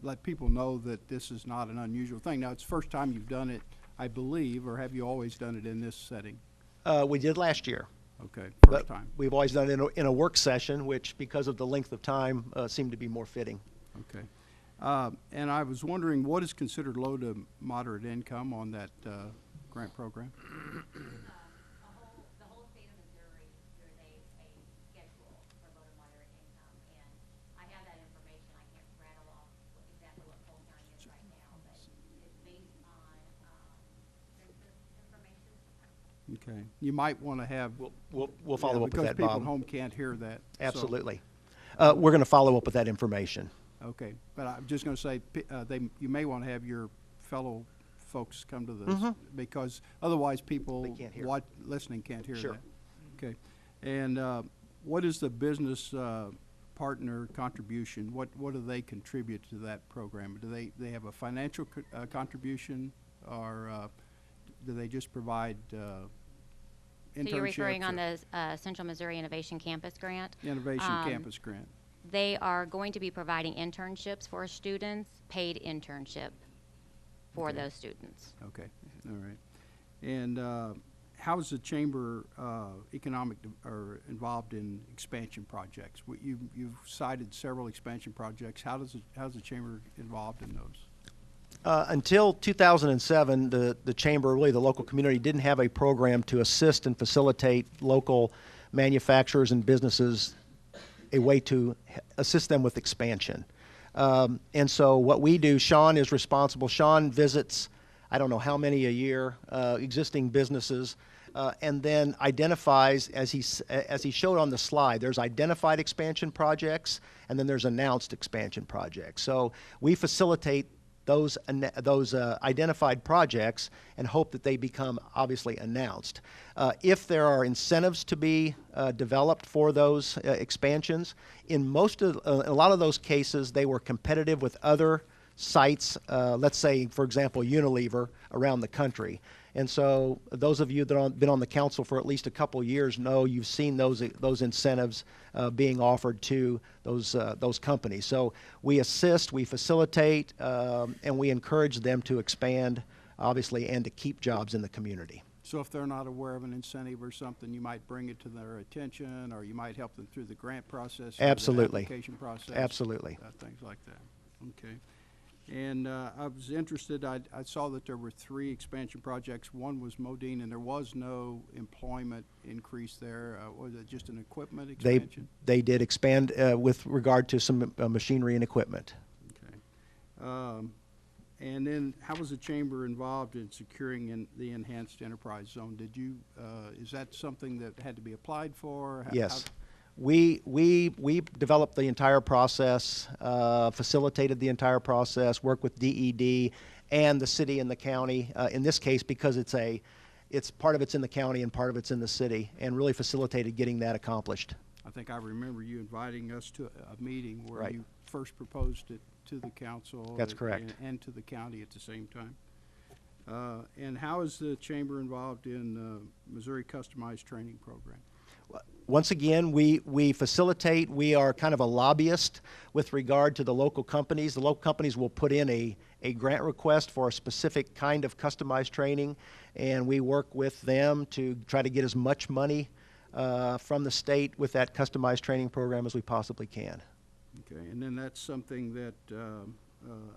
let people know that this is not an unusual thing. Now, it's the first time you've done it, I believe, or have you always done it in this setting? We did last year. Okay, first time. We've always done it in a work session, which, because of the length of time, seemed to be more fitting. Okay. And I was wondering, what is considered low to moderate income on that grant program? The whole state of Missouri, there's a schedule for low to moderate income, and I have that information. I can't rattle off exactly what Cole County is right now, but it's based on census information. Okay. You might want to have. We'll follow up with that, Bob. Because people at home can't hear that. Absolutely. We're going to follow up with that information. Okay. But I'm just going to say you may want to have your fellow folks come to this because otherwise people listening can't hear that. Okay. And what is the business partner contribution, what do they contribute to that program? Do they have a financial contribution, or do they just provide internships? So you're referring on or the Central Missouri Innovation Campus Grant? Innovation Campus Grant. They are going to be providing internships for students, paid internship for those students. Okay, all right. And how is the chamber or involved in expansion projects? You've cited several expansion projects. How's the chamber involved in those? Until 2007, the chamber, really the local community, didn't have a program to assist and facilitate local manufacturers and businesses, a way to assist them with expansion. And so what we do, Sean is responsible. Sean visits, I don't know how many a year, existing businesses, and then identifies, as he showed on the slide, there's identified expansion projects, and then there's announced expansion projects. So we facilitate those identified projects and hope that they become obviously announced. If there are incentives to be developed for those expansions, in a lot of those cases, they were competitive with other sites, let's say, for example, Unilever around the country. And so those of you that have been on the council for at least a couple years know you've seen those incentives being offered to those companies. So we assist, we facilitate, and we encourage them to expand, obviously, and to keep jobs in the community. So if they're not aware of an incentive or something, you might bring it to their attention, or you might help them through the grant process, absolutely, the application process, absolutely, things like that. Okay. And I was interested, I saw that there were 3 expansion projects. One was Modine, and there was no employment increase there. Was it just an equipment expansion? They did expand with regard to some machinery and equipment. Okay. And then how was the chamber involved in securing the enhanced enterprise zone? Did you, is that something that had to be applied for? Yes. We developed the entire process, facilitated the entire process, worked with DED and the city and the county. In this case, because it's part of it's in the county and part of it's in the city, and really facilitated getting that accomplished. I think I remember you inviting us to a meeting where right. you first proposed it to the council. That's correct. And to the county at the same time. And how is the chamber involved in Missouri Customized Training Program? Once again, we facilitate. We are kind of a lobbyist with regard to the local companies. The local companies will put in a grant request for a specific kind of customized training, and we work with them to try to get as much money from the state with that customized training program as we possibly can. Okay, and then that's something that,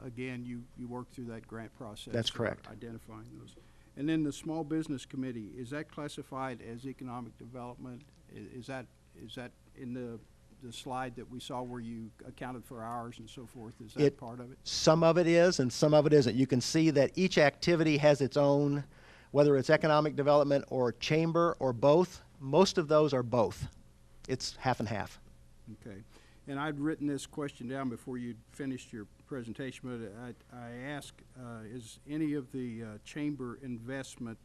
again, you work through that grant process. That's correct. Identifying those. And then the Small Business Committee, is that classified as economic development? Is that in the slide that we saw where you accounted for hours and so forth? Is that part of it? Some of it is, and some of it isn't. You can see that each activity has its own, whether it's economic development or chamber or both. Most of those are both. It's half and half. Okay. And I'd written this question down before you finished your presentation, but I asked, is any of the chamber investment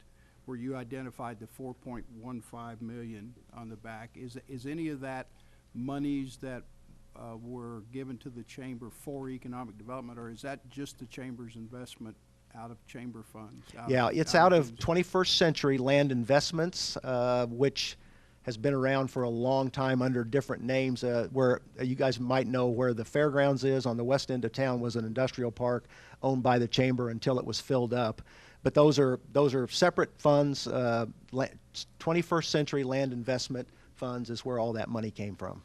where you identified the $4.15 million on the back, is any of that monies that were given to the chamber for economic development, or is that just the chamber's investment out of chamber funds? It's out of 21st Century Land Investments, which has been around for a long time under different names, where you guys might know where the fairgrounds is on the west end of town was an industrial park owned by the chamber until it was filled up. But those are separate funds. 21st Century Land Investment Funds is where all that money came from.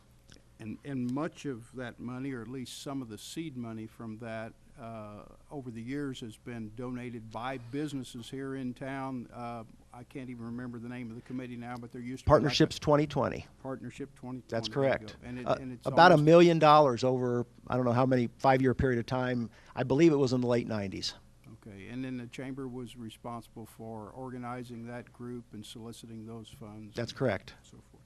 And much of that money, or at least some of the seed money from that, over the years has been donated by businesses here in town. I can't even remember the name of the committee now, but there used to Partnerships be 2020. Partnership 2020. That's correct. And it's about $1 million over, I don't know how many, 5-year period of time. I believe it was in the late 90s. Okay, and then the chamber was responsible for organizing that group and soliciting those funds. That's correct. So forth.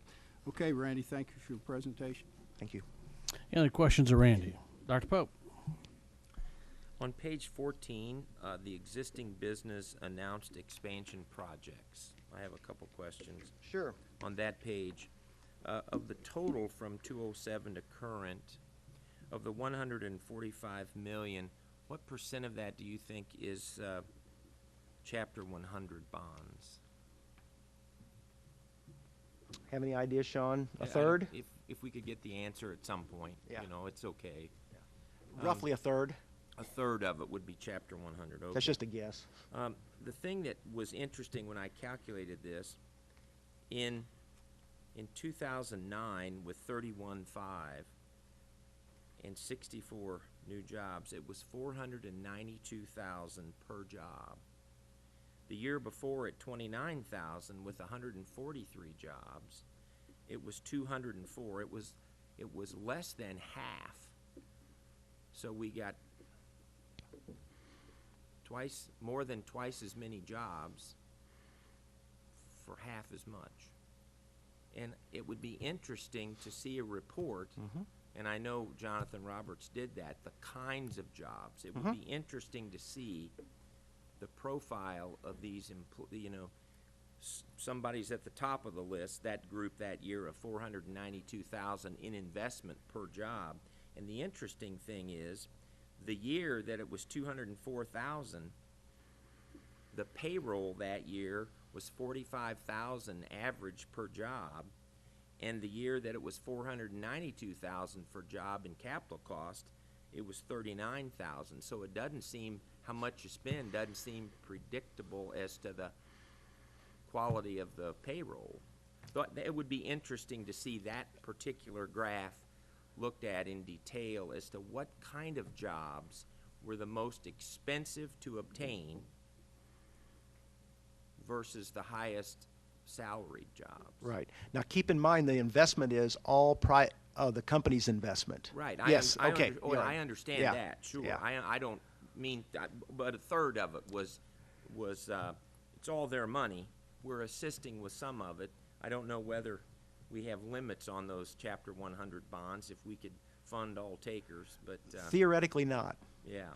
Okay, Randy, thank you for your presentation. Thank you. Any other questions of Randy? Dr. Pope. On page 14, the existing business announced expansion projects. I have a couple questions. Sure. On that page, of the total from 207 to current, of the 145 million, what percent of that do you think is Chapter 100 bonds? Have any ideas, Sean? A I don't- third? If we could get the answer at some point, Yeah. you know, it's okay. Roughly a third? A third of it would be Chapter 100. Okay. That's just a guess. The thing that was interesting when I calculated this, in 2009 with 31.5 and 64 new jobs, it was 492,000 per job. The year before at 29,000 with 143 jobs, it was 204. It was less than half. So we got more than twice as many jobs for half as much. And it would be interesting to see a report, and I know Jonathan Roberts did that, the kinds of jobs. It would be interesting to see the profile of these, somebody's at the top of the list, that group that year of 492,000 in investment per job. And the interesting thing is, the year that it was 204,000, the payroll that year was 45,000 average per job, and the year that it was 492,000 for job and capital cost, it was 39,000. So it doesn't seem, how much you spend doesn't seem predictable as to the quality of the payroll. Thought it would be interesting to see that particular graph looked at in detail as to what kind of jobs were the most expensive to obtain versus the highest salaried jobs. Right. Now, keep in mind the investment is all the company's investment. Right. Yes. Okay. I understand Yeah. that. Sure. Yeah. I don't mean, but a third of it was it's all their money. We're assisting with some of it. I don't know whether we have limits on those Chapter 100 bonds if we could fund all takers, but Theoretically not. yeah.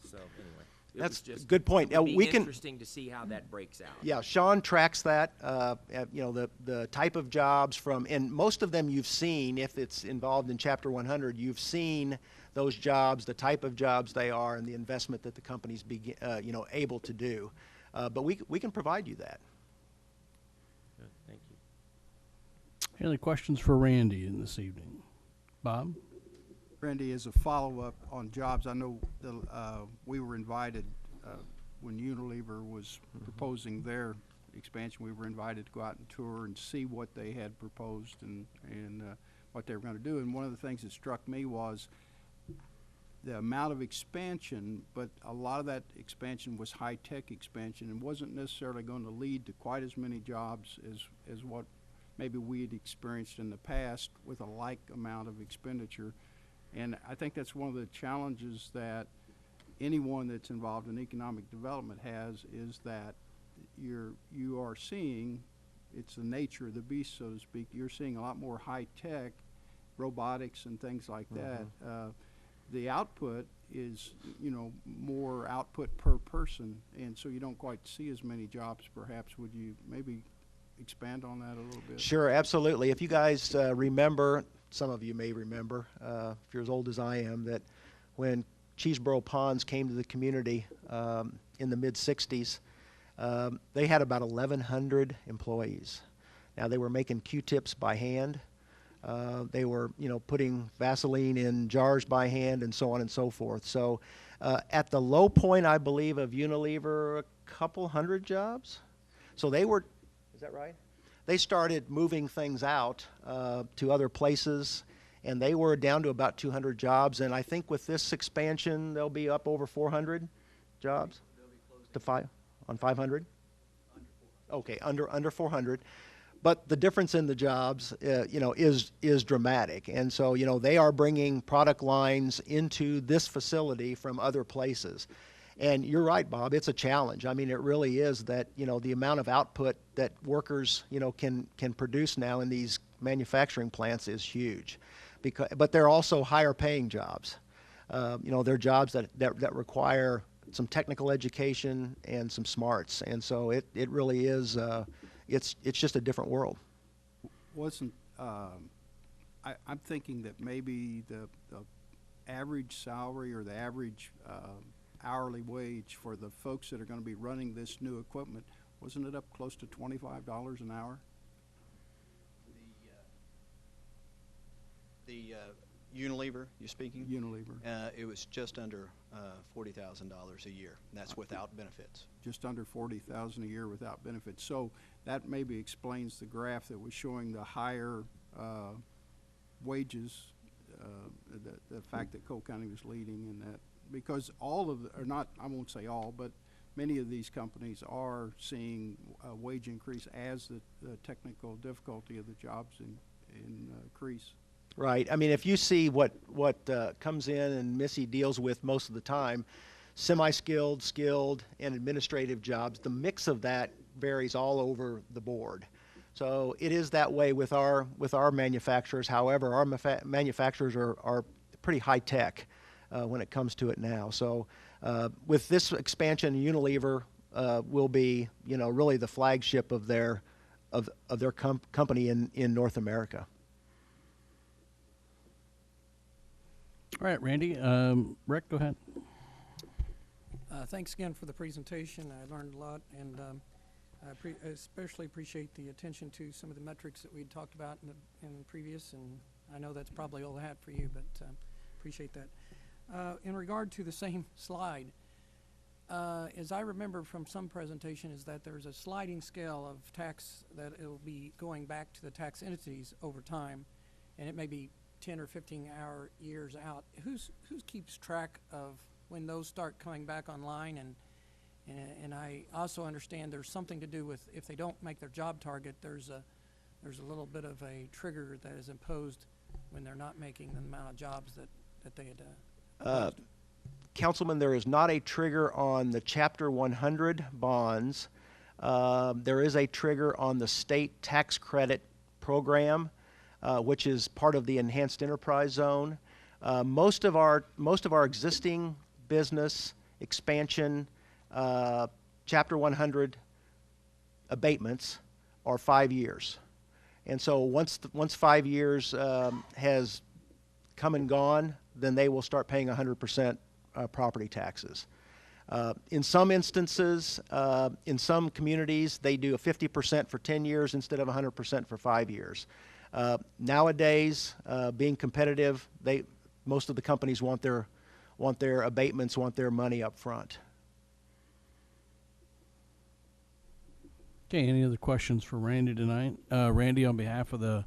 So anyway, That's it was just a good point. It would be We can- interesting to see how that breaks out. Yeah, Sean tracks that, the type of jobs and most of them you've seen, if it's involved in Chapter 100, you've seen those jobs, the type of jobs they are, and the investment that the company's able to do. But we can provide you that. Good, thank you. Any other questions for Randy in this evening? Bob? Randy, as a follow-up on jobs, I know we were invited when Unilever was proposing their expansion. We were invited to go out and tour and see what they had proposed and what they were going to do. And one of the things that struck me was the amount of expansion, but a lot of that expansion was high-tech expansion and wasn't necessarily going to lead to quite as many jobs as what maybe we had experienced in the past with a like amount of expenditure. And I think that's one of the challenges that anyone that's involved in economic development has, is that you are seeing, it's the nature of the beast, so to speak, you're seeing a lot more high-tech robotics and things like that. The output is, more output per person, and so you don't quite see as many jobs perhaps. Would you maybe expand on that a little bit? Sure, absolutely. If you guys remember, some of you may remember, if you're as old as I am, that when Cheeseboro Ponds came to the community in the mid-'60s, they had about 1,100 employees. Now, they were making Q-tips by hand. They were, putting Vaseline in jars by hand and so on and so forth. So at the low point, I believe, of Unilever, a couple hundred jobs. So they were, is that right? They started moving things out to other places, and they were down to about 200 jobs. And I think with this expansion, they'll be up over 400 jobs to 500. Okay, under 400. But the difference in the jobs, is dramatic. And so, they are bringing product lines into this facility from other places. And you're right, Bob, it's a challenge. I mean, it really is that, the amount of output that workers, can produce now in these manufacturing plants is huge. But they're also higher paying jobs. They're jobs that require some technical education and some smarts. And so it really is, it's just a different world. Wasn't I'm thinking that maybe the average salary or the average hourly wage for the folks that are going to be running this new equipment, wasn't it up close to $25 an hour? The Unilever, you speaking? Unilever. It was just under $40,000 a year. And that's without benefits. Just under $40,000 a year without benefits. So that maybe explains the graph that was showing the higher wages, the fact that Cole County was leading in that, because all of the, or not, I won't say all, but many of these companies are seeing a wage increase as the technical difficulty of the jobs increase. Right. I mean, if you see what comes in and Missy deals with most of the time, semi-skilled, skilled, and administrative jobs, the mix of that varies all over the board. So it is that way with our manufacturers. However, our manufacturers are pretty high tech when it comes to it now. So with this expansion, Unilever will be, really the flagship of their company in North America. All right, Randy. Rick, go ahead. Thanks again for the presentation. I learned a lot, and I especially appreciate the attention to some of the metrics that we talked about in previous, and I know that's probably all I had for you, but appreciate that. In regard to the same slide, as I remember from some presentation, is that there's a sliding scale of tax that it will be going back to the tax entities over time, and it may be 10 or 15 years out. Who keeps track of when those start coming back online? And I also understand there's something to do with if they don't make their job target, there's a little bit of a trigger that is imposed when they're not making the amount of jobs that they had. Councilman, there is not a trigger on the Chapter 100 bonds. There is a trigger on the state tax credit program, which is part of the enhanced enterprise zone. Most of our existing business expansion Chapter 100 abatements are 5 years, and so once 5 years has come and gone, then they will start paying 100% property taxes. In some instances, in some communities, they do a 50% for 10 years instead of 100% for 5 years. Nowadays, being competitive, most of the companies want their abatements, want their money up front. Okay, any other questions for Randy tonight? Randy, on behalf of the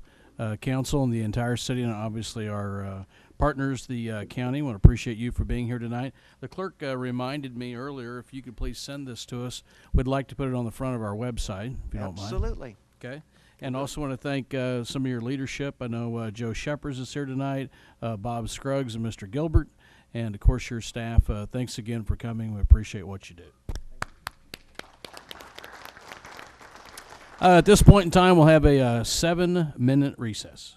council and the entire city, and obviously our partners, the county, want to appreciate you for being here tonight. The clerk reminded me earlier, if you could please send this to us. We'd like to put it on the front of our website, if you don't mind. Absolutely. Okay. And also want to thank some of your leadership. I know Joe Shepard is here tonight, Bob Scruggs and Mr. Gilbert, and of course your staff. Thanks again for coming. We appreciate what you do. At this point in time, we'll have a 7-minute recess.